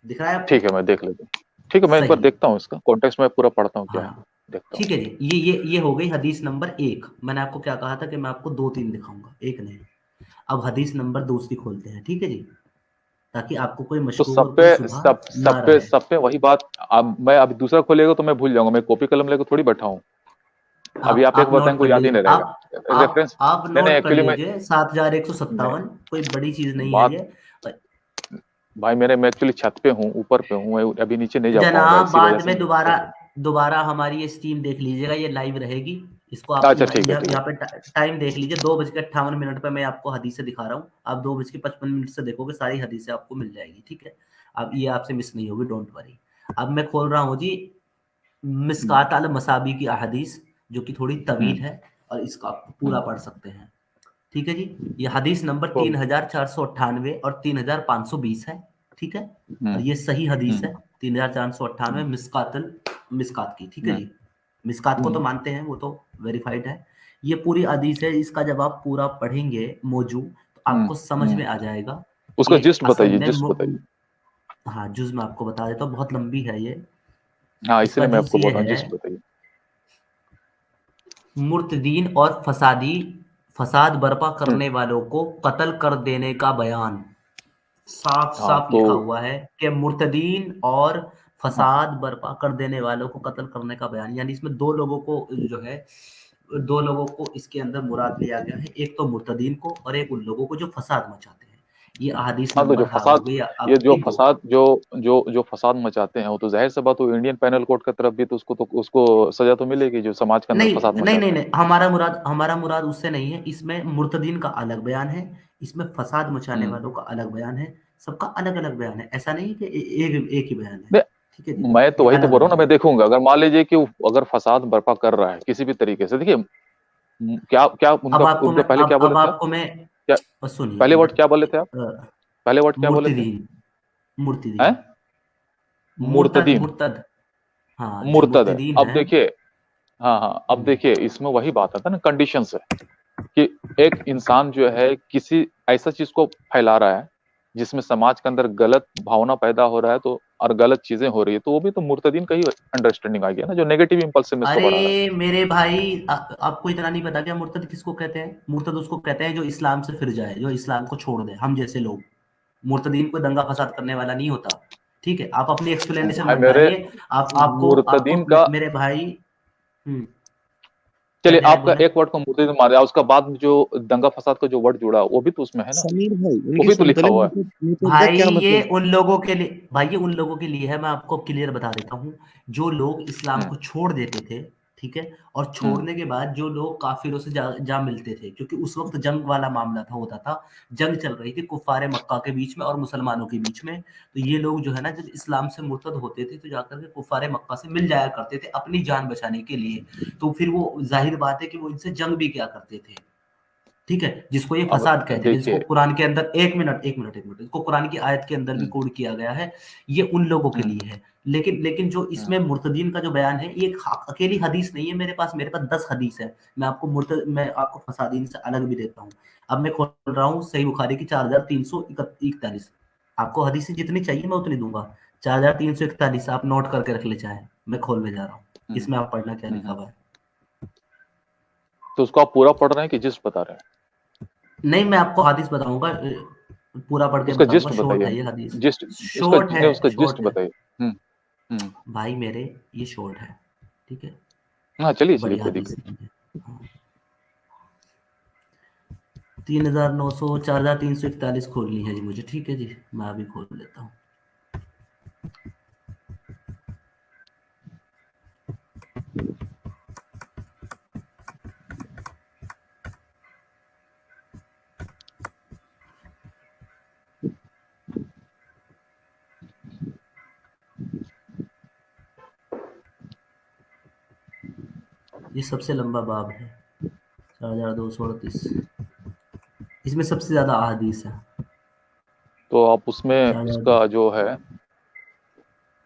दिख रहा है आपको? ठीक है, मैं देख लेता हूँ। ठीक है, मैं एक बार सही, देखता हूँ इसका कॉन्टेक्स्ट में पूरा पढ़ता हूँ क्या है, हाँ देखता ठीक हूँ। है जी। ये हो गई हदीस नंबर 1। मैंने आपको क्या कहा था कि मैं आपको 2-3 दिखाऊंगा, एक नहीं। अब हदीस नंबर 2 खोलते हैं, ठीक है जी, ताकि आपको कोई तो मशकूक और कोई शुबहा ना रहे। सब पे वही बात। अब मैं अभी दूसरा खोलेगा तो मैं भूल जाऊंगा, मैं कॉपी कलम लेकर थोड़ी बैठा हूँ। अभी आप एक आप बताएं, नोट कोई कर याद ही लीजिए, नहीं रहेगा रेफरेंस। आप नहीं नहीं, नोट कर एक्चुअली मैं लीजिए, 7157, नहीं, कोई बड़ी चीज नहीं है बात ये। भाई मेरे, मैं एक्चुअली छत पे हूँ, ऊपर पे हूँ, मैं अभी नीचे नहीं जा पाऊंगा, जनाब इसी वजह बाद से में मैं दोबारा बोल रहा दोबारा हमारी ये स्ट्रीम देख लीजिएगा, ये लाइव रहेगी। इसको हूँ। आप अच्छा ठीक है, ठीक है। यहाँ पे टाइम देख लीजिए, 2:58 पे मैं आपको हदीसें दिखा रहा हूँ। आप 2:55 से देखोगे, सारी हदीसें आपको मिल जाएगी, ठीक है। अब ये आपसे मिस नहीं होगी, डोंट वरी। अब मैं खोल रहा हूँ जी हम्म, मिस्कात अल मसाबी की अहदीस, जो कि थोड़ी तवील हम्म, है, और इसका आप पूरा हम्म, पढ़ सकते हैं, ठीक है जी। ये हदीस नंबर बोल। 3498 और 3520 है, ठीक है। हम्म, और ये सही हदीस है, हम्म, 3498 हम्म, मिस्कात की, ठीक है हम्म, जी। मिस्कात को तो हम्म, मानते हैं, वो तो वेरीफाइड है। ये पूरी हदीस है, इसका जब आप पूरा पढ़ेंगे मौजू, तो हम्म, आपको समझ हम्म। में आ जाएगा उसका कि जिस्ट असल बताइए, में जिस्ट बताइए। हाँ जुज मैं आपको बता देता हूँ, बहुत लंबी है ये। हाँ, इसका इसलिए मैं जुज आपको ये बोल रहा हूँ, है, जिस्ट बताइए। मुर्तदीन और फसाद बर्पा हम्म, करने वालों को कत्ल कर देने का बयान। साफ हाँ साफ तो लिखा हुआ है कि मुर्तदीन और फसाद बर्पा कर देने वालों को कत्ल करने का बयान, यानी इसमें दो लोगों को जो है, दो लोगों को इसके अंदर मुराद लिया गया है, एक तो मुर्तदीन को और एक उन लोगों को जो फसाद मचाते हैं। ये अहादीस हाँ, तो जो नंबर हाँ हो फसाद, गई ये जो आपकी 2। फसाद जो फसाद मचाते हैं, वो तो जाहिर सी बात, वो इंडियन पैनल कोड की तरफ भी तो उसको सजा तो मिलेगी, जो समाज के अंदर नहीं फसाद नहीं नहीं मचाता है। नहीं, हमारा मुराद उससे नहीं है। इसमें मुर्तदीन का अलग बयान है, इसमें फसाद मचाने हम्म। वालों का अलग बयान है। सबका अलग अलग बयान है, ऐसा नहीं कि एक ही बयान है, ठीक है जी। नहीं, मैं तो ये वही तो अलग बोल रहा हूँ ना, अलग मैं है। देखूंगा अगर मान लीजिए कि वो अगर फसाद बर्पा कर रहा है किसी भी तरीके से, देखिए क्या क्या उनका उनका पहले क्या बोले अब थे आप? आपको मैं क्या सुनिए पहले वर्ड क्या बोले थे आप? अ, पहले वर्ड क्या बोले थे? मुर्तदीन, हैं? मुर्तदीन, मुर्तदीन, मुर्तद, हाँ जो मुर्तद है। मुर्तदीन अब है। देखिए, हाँ हाँ, अब हम्म, देखिए इसमें वही बात आता है ना, कंडीशंस है कि एक इंसान जो है किसी ऐसा चीज को फैला रहा है जिसमें समाज के अंदर गलत भावना पैदा हो रहा है, तो और गलत चीजें हो रही है, तो वो भी तो मुर्तदीन का ही अंडरस्टैंडिंग आ गया ना, जो नेगेटिव इंपल्सिव में इसको अरे बढ़ा रहा है। मेरे भाई, आपको इतना नहीं पता क्या मुर्तद किसको कहते हैं? मुर्तद उसको कहते हैं जो इस्लाम से फिर जाए, जो इस्लाम को छोड़ दे, हम जैसे लोग। मुर्तदीन कोई दंगा फसाद करने वाला नहीं होता, ठीक है। आप अपनी एक्सप्लेनेशन भाई मत मेरे, डालिए। आप आपको आपको मुर्तदीन का, मेरे भाई, हम्म, क्या चलिए कह रहे हैं, आपका बोले। एक वर्ड को मुर्तदीन मार दिया, उसका बाद में जो दंगा फसाद का जो वर्ड जुड़ा वो भी तो उसमें है ना, समीर भाई, वो उनकी भी तो सुन तो लिखा ले, हुआ है। मुतद का भाई क्या ये मतलब? उन लोगों के लिए, भाई ये उन लोगों के लिए है, मैं आपको क्लियर बता देता हूँ। जो लोग इस्लाम हम्म, को छोड़ देते थे, ठीक है, और हम्म, छोड़ने के बाद जो लोग काफिरों से जा मिलते थे, क्योंकि उस वक्त जंग वाला मामला था, होता था। जंग चल रही थी कुफारे मक्का के बीच में और मुसलमानों के बीच में। तो ये लोग जो है ना, जब इस्लाम से मुर्तद होते थे, तो जाकर के कुफारे मक्का से मिल जाया करते थे अपनी जान बचाने के लिए। तो फिर वो जाहिर बात है कि वो इनसे जंग भी क्या करते थे, ठीक है, जिसको ये अब फसाद कहते हैं, जिसको देखिए, कुरान के अंदर, एक मिनट, इसको कुरान की आयत के अंदर भी हम्म, कोड किया गया है। ये उन लोगों के हम्म, लिए है। लेकिन जो हम्म, इसमें मुर्तदीन का जो बयान है, ये एक अकेली हदीस नहीं है मेरे पास 10 हदीस है। मैं आपको फसादीन से अलग भी देता हूँ। अब मैं खोल रहा हूँ सही बुखारी की 4341। आपको हदीसें जितनी चाहिए मैं उतनी दूंगा। 4341 आप नोट करके रख ले चाहे, मैं खोलने जा रहा हूँ। हम्म, इसमें आप पढ़ना क्या लिखा हम्म। हुआ है। तो उसको आप पूरा पढ़ रहे हैं कि जिस्ट बता रहे हैं? नहीं, मैं आपको हदीस बताऊंगा, पूरा पढ़ के उसका बताऊंगा। जिस्ट शॉर्ट बताइए, है ये हदीस, जिस्ट, उसका नहीं, उसका जिस्ट शॉर्ट है बताइए। हम्म, हम्म, भाई मेरे, ये शॉर्ट है, ठीक है। हाँ चलिए चलिए, बढ़िया कोई हदीस दिक्कत नहीं। है। हाँ। 3900 4341 खोलनी है जी मुझे, ठीक है जी, मैं अभी खोल लेता हूँ। ये सबसे लंबा बाब है, 4238, इसमें सबसे ज्यादा अहादीस है। तो आप उसमें 4200। उसका जो है,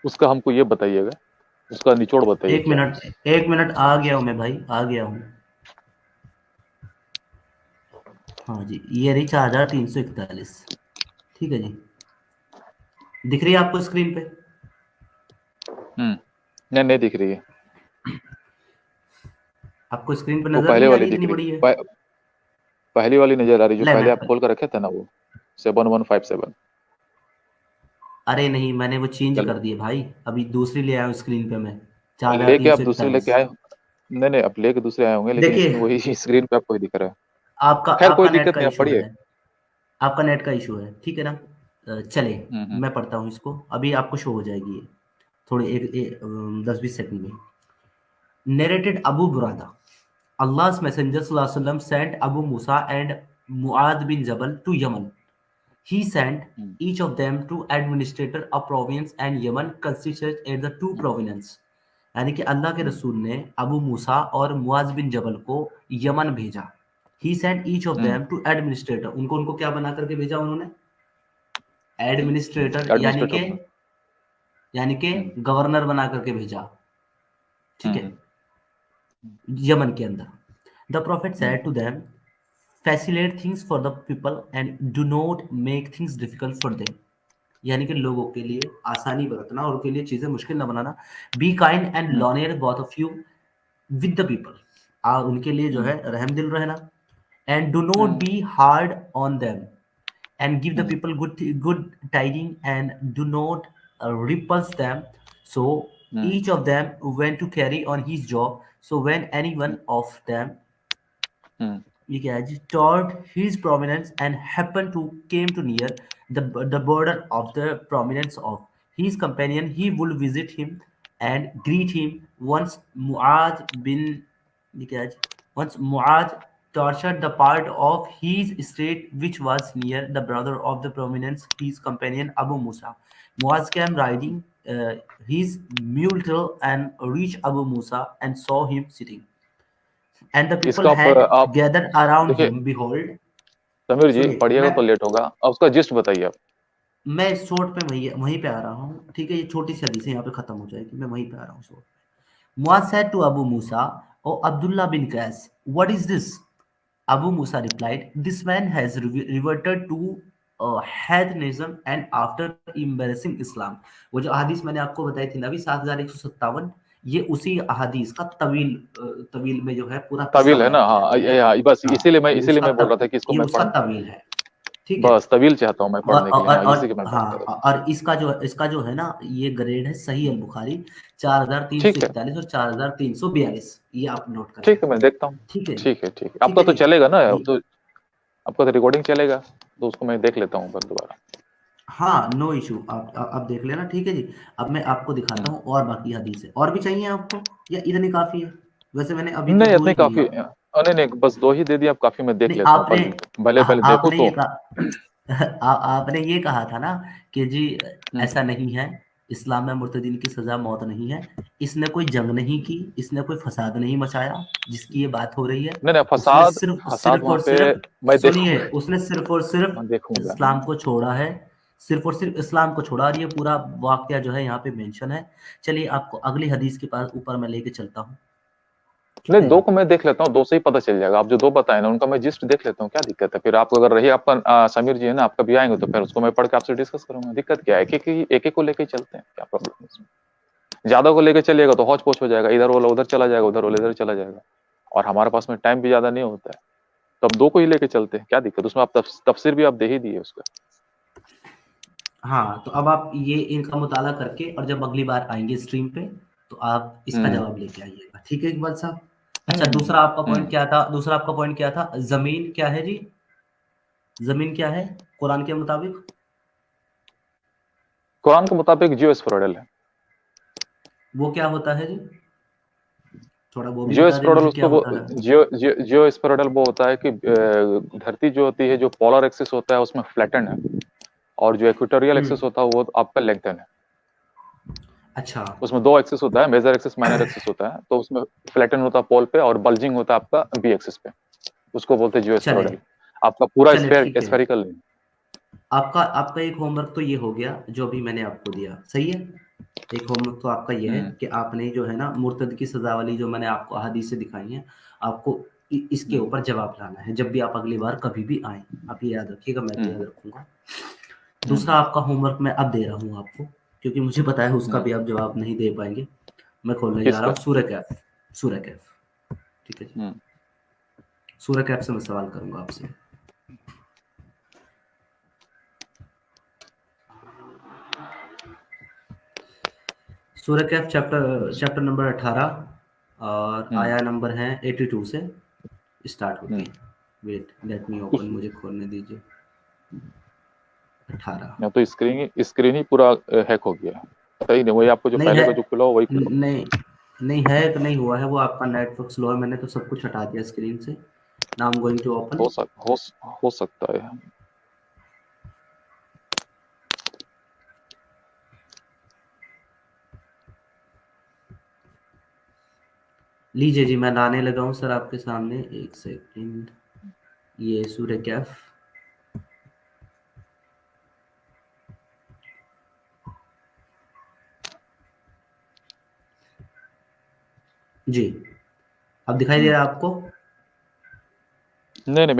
उसका हमको ये बताइएगा, उसका निचोड़ बताइए एक क्या है। मिनट, एक मिनट, आ गया हूँ मैं भाई, आ गया हूँ। हाँ जी, ये रही 4341, ठीक है जी, दिख रही है आपको स्क्रीन पे? नहीं नहीं दिख रही है। आपको स्क्रीन पे वो नजर पहले नहीं आ वाली रही दिख इतनी रही बड़ी है? पहली वाली नजर आ रही, जो ले पहले मैं, आप खोल कर रखे थे ना, वो 7157। अरे नहीं, मैंने वो चेंज चल, कर दिए भाई, अभी दूसरी ले आया हूँ स्क्रीन पे मैं, चार हजार लेके तीन आप सौ दूसरे लेके इकतालीस आए। नहीं नहीं, अब लेके दूसरे आए होंगे, लेकिन देखिए, इसमें वही स्क्रीन पे आपको ही दिख रहा है। आपका खैर कोई आपका नेट दिक्कत का नहीं, आप इशू पढ़िए। है, आपका नेट का इशू है, ठीक है ना? चलिए, हम्म। मैं पढ़ता हूँ इसको, अभी आपको शो हो जाएगी ये, थोड़े 10-20 सेकंड में। Narrated Abu Burada, Allah's Messenger sallallahu alaihi wasallam sent Abu Musa and Muad bin Jabal to Yemen. He sent hmm, each of them to administrator a province and Yemen consisted as the two hmm, provinces. यानी कि अल्लाह के हम्म, रसूल ने अबू मूसा और मुआज बिन जबल को Yemen भेजा। He sent each of hmm, them to administrator, उनको उनको क्या बना करके भेजा उन्होंने? एडमिनिस्ट्रेटर, एडमिनिस्ट्रेटर बना। यानी कि हम्म, गवर्नर बना करके भेजा, ठीक है, हम्म, यमन के अंदर। The prophet hmm, said to them, facilitate things for the people and do not make things difficult for them, यानी कि लोगों के लिए आसानी बरतना और उनके लिए चीजें मुश्किल ना बनाना। Be kind and hmm, lenient both of you with the people, उनके लिए जो हम्म, है रहम दिल रहना। And do not hmm, be hard on them and give the hmm, people good tiding and do not repulse them. So hmm, each of them went to carry on his job. So when any one of them, hmm, you can toward his prominence and happened to came to near the border of the prominence of his companion, he would visit him and greet him. Once Muad tortured the part of his state which was near the brother of the prominence, his companion Abu Musa. Muaz came riding his mule tail and reached Abu Musa and saw him sitting. And the people इसका had आप gathered around देखिए, him. Behold, Sameer जी सुनिए, पढ़िएगा तो late होगा, अब उसका gist बताइए आप। मैं शॉर्ट पे वहीं वहीं पे आ रहा हूँ, ठीक है, ये छोटी सी हदीस है, यहाँ पे खत्म हो जाएगी, मैं वहीं पे आ रहा हूँ शॉर्ट पे। Muaz said to Abu Musa, O Abdullah bin Qais, what is this? Abu Musa replied, this man has reverted to heathenism and after embracing Islam. वो जो अहादीस मैंने आपको बताई थी ना अभी 7157, ये उसी अहादीस का तवील में जो है पूरा किस्सा तवील है ना, बयान किया हाँ गया है। बस हाँ, इसीलिए मैं बोल रहा था कि इसको ये मैं उसका तवील है, ठीक है। बस तवील चाहता हूँ मैं और पढ़ने के लिए, हाँ इसी की मैं बात कर हाँ, रहा था। और इसका जो है ना, ये ग्रेड है सही अल बुखारी ठीक है 4341 और 4342, ये आप नोट कर ठीक है, लेना, मैं देखता हूँ। ठीक है, ठीक है ठीक है, ठीक आपका है तो जी। चलेगा ना, अब ये तो आपका तो रिकॉर्डिंग चलेगा, तो उसको मैं देख लेता हूँ एक बार दोबारा। हाँ, नो इशू, आप देख लेना, ठीक है जी। अब मैं आपको दिखाता हम्म। हूँ और बाकी हदीस है, और भी चाहिए आपको या इतनी काफी है? वैसे मैंने अभी तो नहीं दो इतनी ही दी काफी, आप। नहीं नहीं बस दो ही दे दिया, अब काफी, मैं देख नहीं, लेता हूँ भले भले देखो आपने तो। ये कहा आपने ये कहा था ना कि जी हम्म। ऐसा नहीं है, इस्लाम में मुर्तदीन की सजा मौत नहीं है, इसने कोई जंग नहीं की, इसने कोई फसाद नहीं मचाया जिसकी ये बात हो रही है। नहीं नहीं, उसने फसाद सिर्फ फसाद सिर्फ वहां और पे सिर्फ, मैं सुनिए, देखूंगा, उसने सिर्फ और सिर्फ मैं देखूंगा। इस्लाम को छोड़ा है, सिर्फ और सिर्फ इस्लाम को छोड़ा, और ये पूरा वाकया जो है यहाँ पे मेंशन है। चलिए, आपको अगली हदीस के पास ऊपर मैं लेके चलता हूँ, ठीक नहीं है दो जी। को मैं देख लेता हूँ, दो से ही पता चल जाएगा, आप जो दो बताए ना उनका मैं जिस्ट देख लेता हूँ, क्या दिक्कत है। फिर आप अगर रही आपका समीर जी है ना, आप कभी आएंगे तो फिर उसको मैं पढ़ के आपसे डिस्कस करूंगा, दिक्कत क्या है, एक एक को लेके चलते हैं, क्या प्रॉब्लम है इसमें। ज्यादा को लेके चलिएगा तो हौच पौच हो जाएगा, इधर वाला उधर चला जाएगा, उधर वाला इधर चला जाएगा, और हमारे पास में टाइम भी ज्यादा नहीं होता है, तो अब दो को ही लेके चलते हैं, क्या दिक्कत उसमें। आप तफसीर भी आप दे ही दिए उसका। हाँ, तो अब आप ये इनका मुताला करके और जब अगली बार आएंगे स्ट्रीम पे तो आप इसका हम्म। जवाब लेके आइएगा, ठीक है इकबाल साहब। अच्छा दूसरा आपका पॉइंट क्या था? दूसरा आपका पॉइंट क्या था? जमीन क्या है जी? जमीन क्या है कुरान के मुताबिक? कुरान के मुताबिक जियोस्फेरोइडल है। वो क्या होता है जी? थोड़ा वो भी बता दे जियोस्फेरोइडल मुझे क्या उसको होता है। जियोस्फेरोइडल वो होता है कि धरती जो होती है, जो पोलर एक्सिस होता है उसमें फ्लैटन है, और जो इक्वेटोरियल एक्सिस होता है वो आपका लेंथन है। अच्छा उसमें दो एक्सिस होता है, मेजर एक्सिस माइनर एक्सिस होता है, तो उसमें फ्लैटन होता है पोल पे और बल्जिंग होता है आपका बी एक्सिस पे, उसको बोलते हैं चले जियोस्फेरोइडल। आपका पूरा चले ठीक है। स्फेरिकल नहीं। आपका आपका एक होमवर्क तो ये हो गया जो भी मैंने आपको दिया, सही है। एक होमवर्क तो आपका ये है कि आपने जो है ना मुर्तद की सजा वाली जो मैंने आपको हदीसें दिखाई हैं, आपको इसके ऊपर जवाब लाना है जब भी आप अगली बार कभी भी आए। आप ये याद रखिएगा, मैं भी याद रखूंगा। दूसरा आपका होमवर्क मैं अब दे रहा हूँ आपको, क्योंकि मुझे पता है उसका भी आप जवाब नहीं दे पाएंगे। मैं खोलने जा रहा किसका? हूँ सूरह कैफ। सूरह कैफ, ठीक है जी। सूरह कैफ से मैं सवाल करूंगा आपसे। सूरह कैफ चैप्टर नंबर 18 और आया नंबर है 82 से स्टार्ट होती है। वेट लेट मी ओपन, मुझे खोलने दीजिए। 18 या तो स्क्रीन ही पूरा हैक हो गया, पता ही नहीं। वही आपको जो नहीं पहले है, का जो खुला हो वही खुला। नहीं नहीं है, नहीं हुआ है, वो आपका नेटवर्क स्लो है। मैंने तो सब कुछ हटा दिया स्क्रीन से। Now I am going to open. हो सकता है। लीजिए जी, मैं लाने लगा हूँ सर आपके सामने, एक सेकंड। ये सूरह कैफ, जी अब दिखाई दे रहा है आपको? नहीं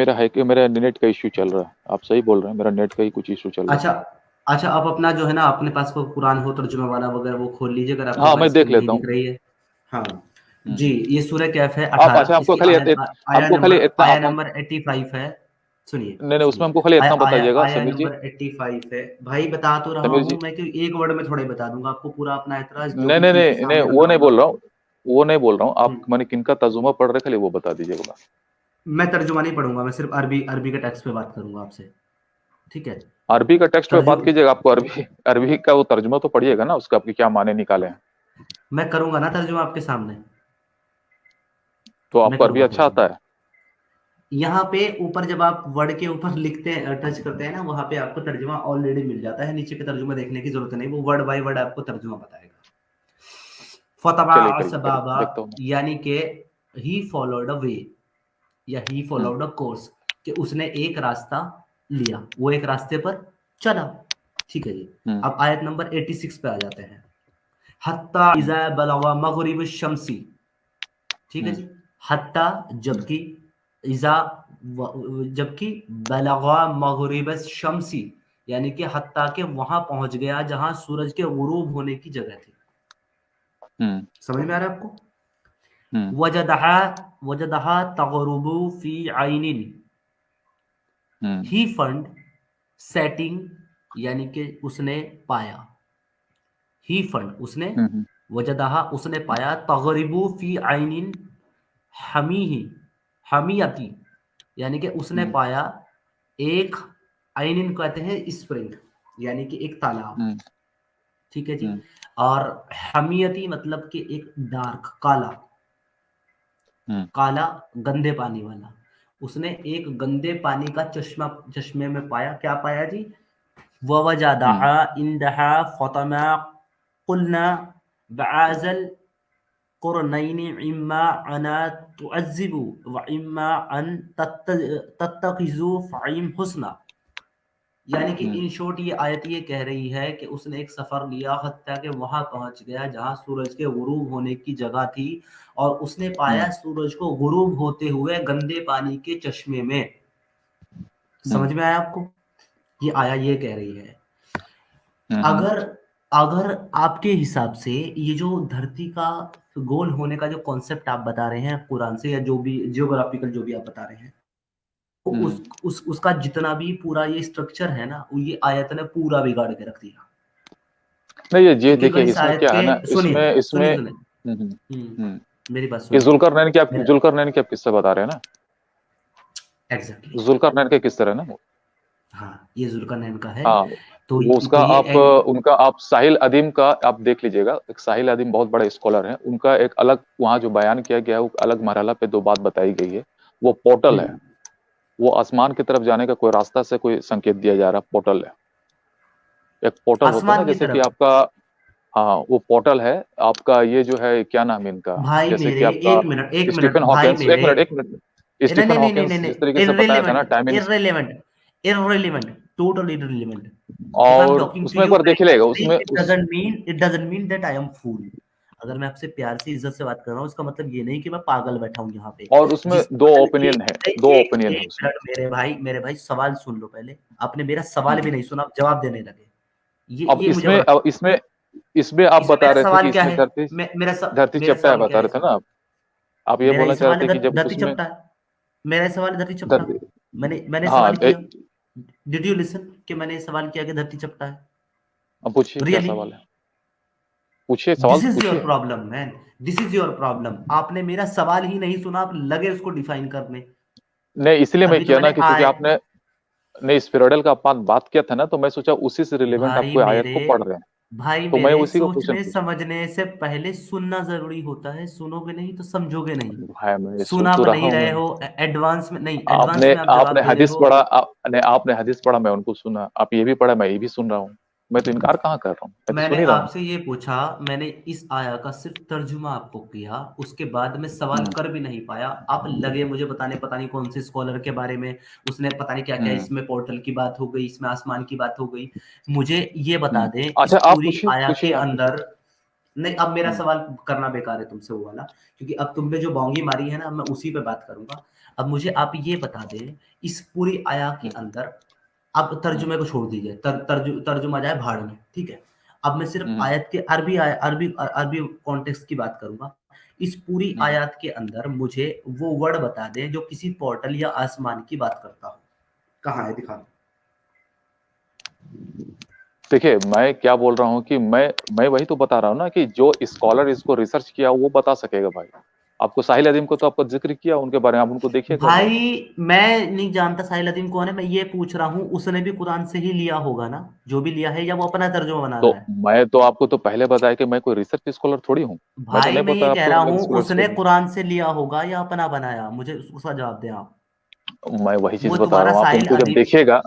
मेरा नेट का इश्यू चल रहा है। आप सही बोल रहे हैं, मेरा नेट का ही कुछ इश्यू चल रहा अच्छा अच्छा, आप अपना जो है ना अपने पास को कुरान हो तर्जुमा वाला वगैरह वो खोल लीजिए अगर है। आपको हाँ, हमारी मैं देख स्क्रीन नहीं लेता दिख हूँ। रही है। हाँ जी, ये सूरह कैफ है आप अच्छा 18, हमको इसकी खाली हमको खाली इतना आया आप हम नंबर 85 है। सुनिए नहीं नहीं, उसमें सुनिए, हमको खाली आया इतना आया बताइएगा आया समीर जी। नंबर 85 है। भाई बता तो रहा समीर हूँ जी, मैं कि एक वर्ड में थोड़ा ही बता दूंगा आपको पूरा अपना एतराज जो नहीं भी नहीं चीज नहीं नहीं, सामने वो नहीं बताऊंगा। बोल रहा हूँ, वो नहीं बोल रहा हूँ। आप हम्म, मैंने किनका तर्जुमा पढ़ रहे, खाली वो बता दीजिएगा। मैं तर्जुमा नहीं पढ़ूंगा, मैं सिर्फ अरबी अरबी के टेक्स्ट पे बात करूंगा आपसे, ठीक है। अरबी का टेक्स्ट पे तर्जु बात कीजिएगा। आपको अरबी अरबी का वो तर्जुमा तो पढ़िएगा ना, उसका आपके क्या माने निकाले हैं। मैं करूंगा ना तर्जुमा आपके सामने, तो मैं आपको अरबी करूंगा अच्छा आता तर्जुमा। है? यहाँ पे ऊपर जब आप वर्ड के ऊपर लिखते हैं, टच करते हैं ना, वहां पे आपको तर्जुमा ऑलरेडी मिल जाता है। नीचे के तर्जुमा देखने की जरूरत नहीं, वो वर्ड बाय वर्ड आपको तर्जुमा बताएगा। फतबा चलिए करिए करिए, असबाबा, देखता हूँ मैं। यानी कि ही फॉलोड अ वे या ही हम्म फॉलोड अ कोर्स, कि उसने एक रास्ता लिया, वो एक रास्ते पर चला, ठीक है जी। हम्म अब आयत नंबर 86 पे आ जाते हैं। हत्ता हम्म इज़ा बलगा मगरिब शम्सी, ठीक है हम्म जी। हत्ता जबकि, इज़ा जबकि, बलगा मगरिब शम्सी, यानी कि हत्ता के वहां पहुंच गया जहां सूरज के गुरूब होने की जगह थी। हम्म समझ में आ रहा है आपको? हम्म वजदहा वजदहा तगरुबु फी आइनिन, हम्म ही फंड सेटिंग, यानी कि उसने पाया, ही फंड उसने, हम्म वजदहा उसने पाया, तगरिबु फी आइनिन हमीही, हमियती, यानी कि उसने हम्म पाया एक, आइनिन कहते हैं स्प्रिंग, यानी कि एक तालाब, हम्म ठीक है जी। हम्म और हमियती मतलब कि एक डार्क काला, हम्म काला गंदे पानी वाला। उसने एक गंदे पानी का चश्मे में पाया, क्या पाया जी? हम्म ववजदहा इंदहा फतमा कुलना बआजल कुरनैनि इम्मा अना तुअज्जिबु व इम्मा अन तत्तखिजु फ़ईम हुस्ना, यानी कि इन शॉर्ट ये आयत ये कह रही है कि उसने एक सफर लिया, हत्ता के वहां पहुंच गया जहां सूरज के गुरूब होने की जगह थी, और उसने पाया हम्म सूरज को गुरूब होते हुए गंदे पानी के चश्मे में। हम्म समझ में आया आपको? ये आया ये कह रही है। हम्म अगर अगर आपके हिसाब से ये जो धरती का गोल होने का जो कॉन्सेप्ट आप बता रहे हैं कुरान से, या जो भी जियोग्राफिकल जो भी आप बता रहे हैं, तो हम्म उसका जितना भी पूरा ये स्ट्रक्चर है ना, वो ये आयत ने पूरा बिगाड़ के रख दिया। नहीं ये क्योंकि अगर देखिए इस इसमें आयत क्या है के, ना, सुनिए इसमें इसमें सुनिए सुनिए, हम्म हम्म, हम्म मेरी बात ये सुनिए जुल्करनैन की आप मेरा जुल्करनैन की आप किस्से बता रहे हैं ना, एग्जैक्टली जुल्करनैन के किस्से रहे ना वो। हाँ, ये जुल्करनैन का है। हाँ, तो वो उसका ये आप उनका आप साहिल अदीम का आप देख लीजिएगा। एक साहिल अदीम बहुत बड़े स्कॉलर हैं, उनका एक अलग वहाँ जो बयान किया गया है वो अलग मरहला पे दो बात बताई गई है। वो पोर्टल है, वो आसमान की तरफ जाने का कोई रास्ता से कोई संकेत दिया जा रहा पोर्टल है। एक पोर्टल होता है ना आसमान की जैसे कि तरफ। आपका, हाँ वो पोर्टल है आपका। ये जो है क्या नाम है इनका, भाई जैसे कि मेरे आपका एक मिनट स्टीफन भाई हॉकिंस, मेरे, एक मिनट, नहीं स्टीफन नहीं नहीं नहीं हॉकिंस नहीं जिस तरीके से बताया था ना irrelevant timing, irrelevant irrelevant total irrelevant. If I am और टॉकिंग टू उसमें एक यू बार देख लेगा नाइसली उसमें it doesn't mean that I am fool. अगर मैं आपसे प्यार से इज्जत से बात कर रहा हूँ इसका मतलब ये नहीं कि मैं पागल बैठा हूँ यहाँ पे। और उसमें जिसका दो मतलब ओपिनियन है, दो ओपिनियन है एक उसमें। मिनट मेरे भाई सवाल सुन लो पहले। आपने मेरा सवाल भी हम्म। नहीं सुना, आप जवाब देने लगे। अब ये मुझे बड़ा, इसमें आप इसमें बता मेरा रहे थे सवाल कि क्या इसमें है? धरती धरती मेरा चपटा है सवाल क्या बता है रहे थे इसमें? ना आप ये मेरा बोलना ये चाह रहे सवाल थे है कि जब धरती उसमें चपटा है। मेरा ये सवाल है धरती चपटा। धरती, मैंने हाँ सवाल किया, डिड यू लिसन कि मैंने ये सवाल किया कि धरती चपटा है? अब पूछिए क्या रियली? सवाल है, पूछिए सवाल दिस तो इज योर पूछिए। Problem man, this is your problem. आपने मेरा सवाल ही नहीं सुना, आप लगे उसको डिफाइन करने। नहीं इसलिए मैं अभी तो किया ना मैंने कि क्योंकि आय, आपने नहीं स्पिरिडल का आप बात किया था ना, तो मैं सोचा उसी से रिलेवेंट आप भाई कोई आयत मेरे को पढ़ रहे हैं, भाई तो मैं मेरे उसी को क्वेश्चन सोचने पूछा। समझने से पहले सुनना जरूरी होता है। सुनोगे नहीं तो समझोगे नहीं। भाई मैं सुन सुन तो आप रहा नहीं हूँ रहे मैं। हो, एडवांस में नहीं, एडवांस आपने में आप आपने जवाब दे रहे हदीस हो। पढ़ा आपने हदीस पढ़ा, मैं उनको सुना, आप ये भी पढ़ा मैं ये भी सुन रहा हूँ। मैं तो इनकार कहाँ कर रहा हूँ, मैं तो मैंने सुन ही रहा हूँ। आपसे ये पूछा, मैंने इस आया का सिर्फ तर्जुमा आपको किया, उसके बाद मैं सवाल हम्म कर भी नहीं पाया। आप लगे मुझे बताने, पता नहीं कौन से स्कॉलर के बारे में, उसने पता नहीं क्या क्या, हम्म इसमें पोर्टल की बात हो गई, इसमें आसमान की बात हो गई। मुझे ये बता दें इस अच्छा आप पूरी पूछिए आया पूछिए के आप पूछिए। अंदर। नहीं, अब मेरा हम्म सवाल करना बेकार है तुमसे वो वाला, क्योंकि अब तुमने जो बाउंगी मारी है ना, अब मैं उसी पे बात करूंगा। अब मुझे आप ये बता दें इस पूरी आया के हम्म अंदर, अब हम्म तर्जुमे को छोड़ दीजिए, तर्जुमा जाए भाड़ में, ठीक है। अब मैं सिर्फ हम्म आयत के अरबी कॉन्टेक्स्ट की बात करूंगा। इस पूरी हम्म। आयत के अंदर मुझे वो वर्ड बता दें जो किसी पोर्टल या आसमान की बात करता हो। कहाँ है, दिखा दो। देखिए मैं क्या बोल रहा हूँ कि मैं वही तो बता रहा हूँ ना कि जो स्कॉलर इसको रिसर्च किया वो बता सकेगा भाई। आपको साहिल अदीम को तो आपको जिक्र किया उनके बारे में, आप उनको देखिएगा एक बार। भाई मैं नहीं जानता साहिल अदीम कौन है, मैं ये पूछ रहा हूँ उसने भी कुरान से ही लिया होगा ना, जो भी लिया है, या वो अपना तर्जुमा बना तो रहा है? मैं तो आपको तो पहले बताया कि मैं कोई रिसर्च स्कॉलर थोड़ी हूँ। मैं तो भाई नहीं मैं ये बताया कह आपको रहा अलग हूँ स्कॉलर्स को उसने भी। कुरान से लिया होगा या अपना बनाया, मुझे उसका जवाब दें आप। मैं वही चीज वो बता रहा तुम्हारा हूँ, आप साहिल उनको जब अदीम, देखिएगा,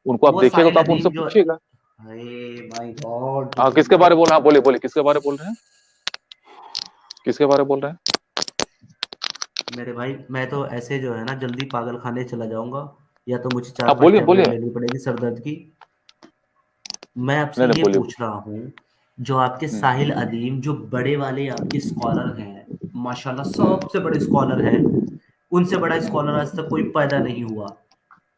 उनको आप वो देखिएगा साहिल तो आप उनसे अदीम जो, पूछिएगा। अरे माय गॉड हाँ किसके बारे में बोल रहे हैं, आप बोलिए बोलिए किसके बारे में बोल रहे हैं, किसके बारे में बोल रहे हैं। मेरे भाई मैं तो ऐसे जो है ना जल्दी पागल खाने चला जाऊंगा, या तो मुझे आप 4-5 बोलिए टैबलेट बोलिए। लेनी पड़ेगी सर दर्द की। मैं आपसे नहीं नहीं ये बोलिए। पूछ रहा हूँ, जो आपके साहिल हम्म अदीम जो बड़े वाले आपके स्कॉलर हैं, माशाल्लाह हम्म सबसे बड़े स्कॉलर हैं, उनसे बड़ा स्कॉलर हम्म आज तक कोई पैदा नहीं हुआ।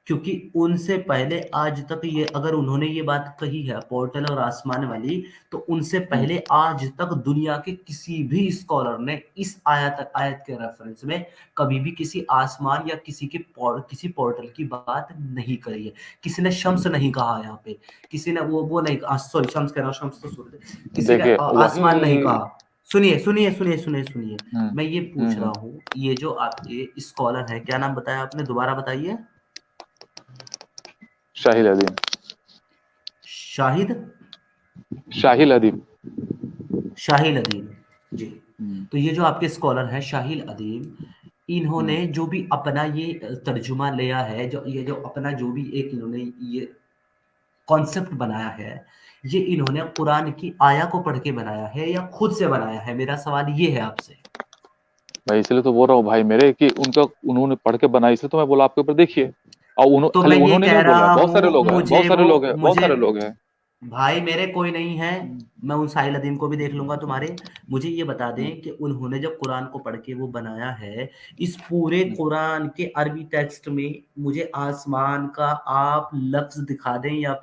क्योंकि उनसे पहले आज तक ये, अगर उन्होंने ये बात कही है पोर्टल और आसमान वाली, तो उनसे हम्म। पहले आज तक दुनिया के किसी भी स्कॉलर ने इस आयत के रेफरेंस में कभी भी किसी आसमान या किसी पोर्टल की बात नहीं करी है। किसी ने शम्स नहीं कहा यहाँ पे, किसी ने वो नहीं कहा, सॉरी शम्स कह रहा हूँ, शम्स तो सूरज है। किसी ने देखिए आसमान नहीं वही। कहा। सुनिए, हम्म मैं ये पूछ रहा हम्म। हूँ, ये जो आपके स्कॉलर है, क्या नाम बताया आपने, दोबारा बताइए। शाहिल अदीम। शाहिद, शाहिल अदीम। शाहिल अदीम जी। हम्म तो ये जो आपके स्कॉलर हैं शाहिल अदीम, हम्म। इन्होंने जो भी अपना ये तर्जुमा लिया है, जो ये जो अपना जो भी एक इन्होंने ये कॉन्सेप्ट बनाया है, ये इन्होंने कुरान की आया को पढ़ के बनाया है या खुद से बनाया है? मेरा सवाल ये है आपसे। मैं इसलिए तो बोल रहा हूँ भाई मेरे कि उन्होंने पढ़ के बनाई, इसलिए तो मैं बोला आपके ऊपर देखिए। और तो खाली मैं ये उन्होंने कह नहीं बोला, रहा बहुत सारे हूँ लोग हैं, बहुत सारे लोग हैं, बहुत मुझे, सारे लोग हैं। भाई मेरे कोई नहीं है, हम्म मैं उन साहिल अदीम को भी देख लूंगा तुम्हारे। मुझे ये बता हम्म दें कि उन्होंने जब कुरान को पढ़ के वो बनाया है, इस पूरे हम्म। कुरान के अरबी टेक्स्ट में मुझे आसमान का आप लफ्ज दिखा दें, या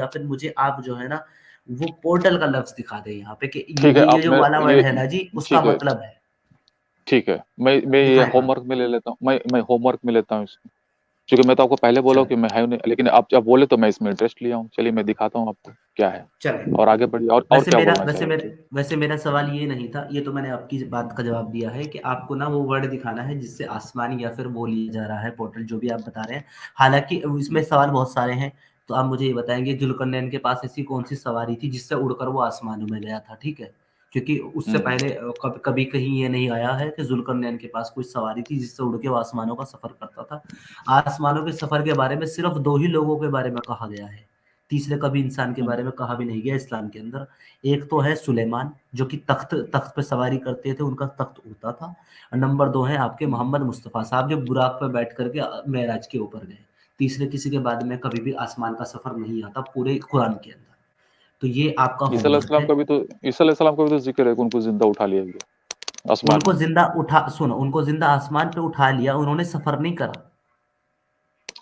फिर मुझे आप जो है ना वो पोर्टल का लफ्ज दिखा दें यहाँ पे, कि ठीक है ये आप जो मैं वाला ये वर्ड है ना जी, उसका ठीक है मतलब है। ठीक है। मैं ये दिखाएं आप। होमवर्क में ले लेता हूँ, मैं होमवर्क में लेता हूँ इसको। क्योंकि मैं तो आपको पहले बोला हूँ कि चलो मैं है नहीं, लेकिन आप जब बोले तो मैं इसमें इंटरेस्ट लिया हूँ। चलिए मैं दिखाता हूँ आपको क्या है, चले। और आगे बढ़िए। और क्या बोलना चाहेंगे? वैसे मेरा सवाल ये नहीं था, ये तो मैंने आपकी बात का जवाब दिया है कि आपको ना वो वर्ड दिखाना है जिससे आसमान या फिर वो लिया जा रहा है पोर्टल, जो भी आप बता रहे हैं। हालांकि इसमें सवाल बहुत सारे हैं, तो आप मुझे ये बताएंगे जुल्करनैन के पास ऐसी कौन सी सवारी थी जिससे उड़कर वो आसमानों में गया था, ठीक है? क्योंकि उससे हम्म। पहले कभी कहीं ये नहीं आया है कि जुल्करनैन के पास कोई सवारी थी जिससे उड़ के वो आसमानों का सफर करता था। आसमानों के सफर के बारे में सिर्फ 2 ही लोगों के बारे में कहा गया है, तीसरे कभी इंसान के हम्म। बारे में कहा भी नहीं गया इस्लाम के अंदर। एक तो है सुलेमान, जो कि तख्त तख्त पे सवारी करते थे, उनका तख्त उड़ता था। और नंबर 2 है आपके हम्म। मोहम्मद मुस्तफ़ा साहब, जो बुराक पे बैठ करके मेराज के ऊपर गए। तीसरे किसी के बाद में कभी भी आसमान का सफर नहीं आता पूरे कुरान के अंदर। तो ये आपका ईसा होमवर्क अलैहिस्सलाम है। का भी तो ईसा अलैहिस्सलाम का भी तो जिक्र है कि उनको जिंदा उठा लिया गया आसमान उनको में। जिंदा उठा सुनो, उनको जिंदा आसमान पे उठा लिया, उन्होंने सफर नहीं करा।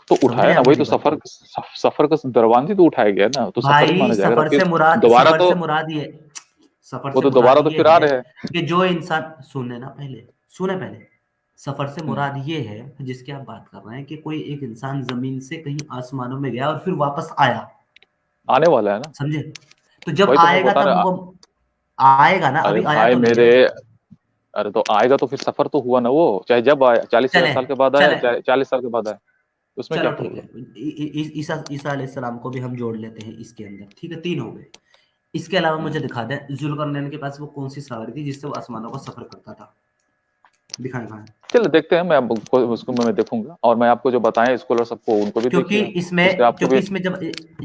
तो समझ रहे उठाया हैं ना, आप वही मेरी तो बात सफर, को? सफर का दरवान ही तो उठाया गया ना, तो सफर ही भाई माना जाएगा ना फिर। दोबारा सफर तो से मुराद ये, सफर वो से तो मुराद दोबारा तो ये फिर आ है रहे हैं। कि जो इंसान, सुने ना पहले, सुने पहले। सफर से हम्म। मुराद ये है जिसकी आप बात कर रहे हैं कि कोई एक इंसान जमीन से कहीं आसमानों में गया और फिर वापस आया। आने वाला है ना, समझे? तो जब वही तो मैं आएगा बता तब रहा। वो आएगा ना, अरे अभी आया भाई तो नहीं है मेरे, ना। अरे तो आएगा तो फिर सफर तो हुआ ना वो, चाहे जब आए, 40,000 चले साल के बाद आए, चले चाहे 40 साल के बाद आए, उसमें क्या चलो ठीक है। प्रॉब्लम? ईसा ईसा अलैहिस्सलाम को भी हम जोड़ लेते हैं इसके अंदर, ठीक है? 3 हो गए। इसके अलावा मुझे हम्म। दिखा दें जुल्करनैन के पास वो कौन सी सवारी थी जिससे वो आसमानों का सफर करता था। दिखाएं कहाँ है? चलो देखते हैं, मैं उसको मैं देखूंगा, और मैं आपको जो बताएं स्कॉलर सबको, उनको भी देखिए आप, उससे आपको भी। क्योंकि इसमें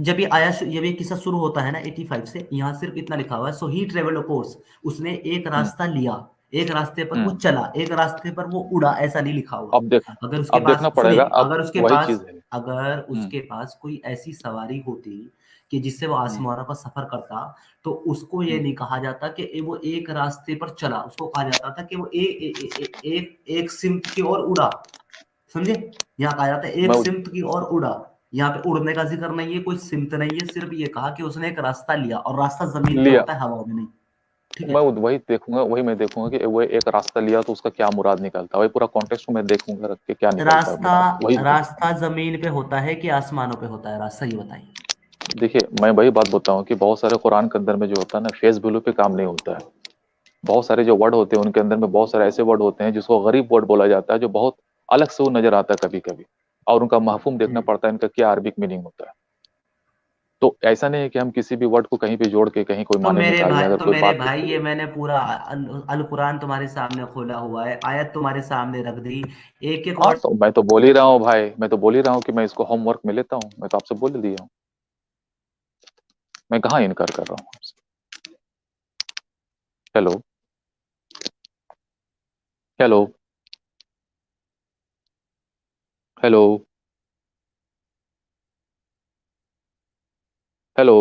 जब ये आया, जब ये किस्सा शुरू होता है ना 85 से, यहाँ सिर्फ इतना लिखा हुआ है, सो ही ट्रेवल्ड कोर्स, उसने एक हम्म। रास्ता लिया, एक रास्ते पर वो हम्म। चला, एक रास्ते पर वो उड़ा, ऐसा नहीं लिखा हुआ। अब देख, अगर उसके अब पास देखना सुनिए, पड़ेगा अब, वही चीज है। अगर हम्म। उसके पास कोई ऐसी सवारी होती कि जिससे वो हम्म। आसमानों का सफर करता, तो उसको ये हम्म। नहीं कहा जाता कि वो एक रास्ते पर चला, उसको कहा जाता था कि वो एक सिमत की ओर उड़ा। समझे? यहाँ कहा जाता है एक मैं सिमत की ओर उड़ा। यहाँ पे उड़ने का जिक्र नहीं है, कोई सिमत नहीं है, सिर्फ ये कहा कि उसने एक रास्ता लिया, और रास्ता जमीन पे लिया, होता है, हवा में नहीं। ठीक है? मैं वही देखूंगा, वही मैं देखूंगा कि वो एक रास्ता लिया तो उसका क्या मुराद निकलता है, वही पूरा कॉन्टेक्स्ट को मैं देखूंगा रख के क्या निकलता है रास्ता मुराद, वही देखूंगा। रास्ता जमीन पे होता है कि आसमानों पे होता है रास्ता, ये बताइए। देखिए मैं वही बात बताता हूँ कि बहुत सारे कुरान के अंदर में जो होता है ना, फेस वैल्यू पे काम नहीं होता है। बहुत सारे जो वर्ड होते हैं उनके अंदर में बहुत सारे ऐसे वर्ड होते हैं जिसको गरीब वर्ड बोला जाता है, जो बहुत अलग से वो नजर आता है कभी कभी, और उनका महफूम देखना हम्म। पड़ता है, इनका क्या अरबिक मीनिंग होता है। तो ऐसा नहीं है कि हम किसी भी वर्ड को कहीं पे जोड़ के कहीं कोई माने निकाल लें, अगर तो कोई मेरे बात भाई, लिखी ये हुई मैंने पूरा अल कुरान तुम्हारे सामने खोला हुआ है, आयत तुम्हारे सामने रख दी, एक एक है। हाँ वर्ड। तो मैं तो बोल ही रहा हूँ भाई, मैं तो बोल ही रहा हूँ कि मैं इसको होमवर्क में लेता हूँ, मैं तो आपसे बोल ही दिया हूँ, मैं कहाँ इनकार कर रहा हूँ आपसे। Hello, hello, hello, hello.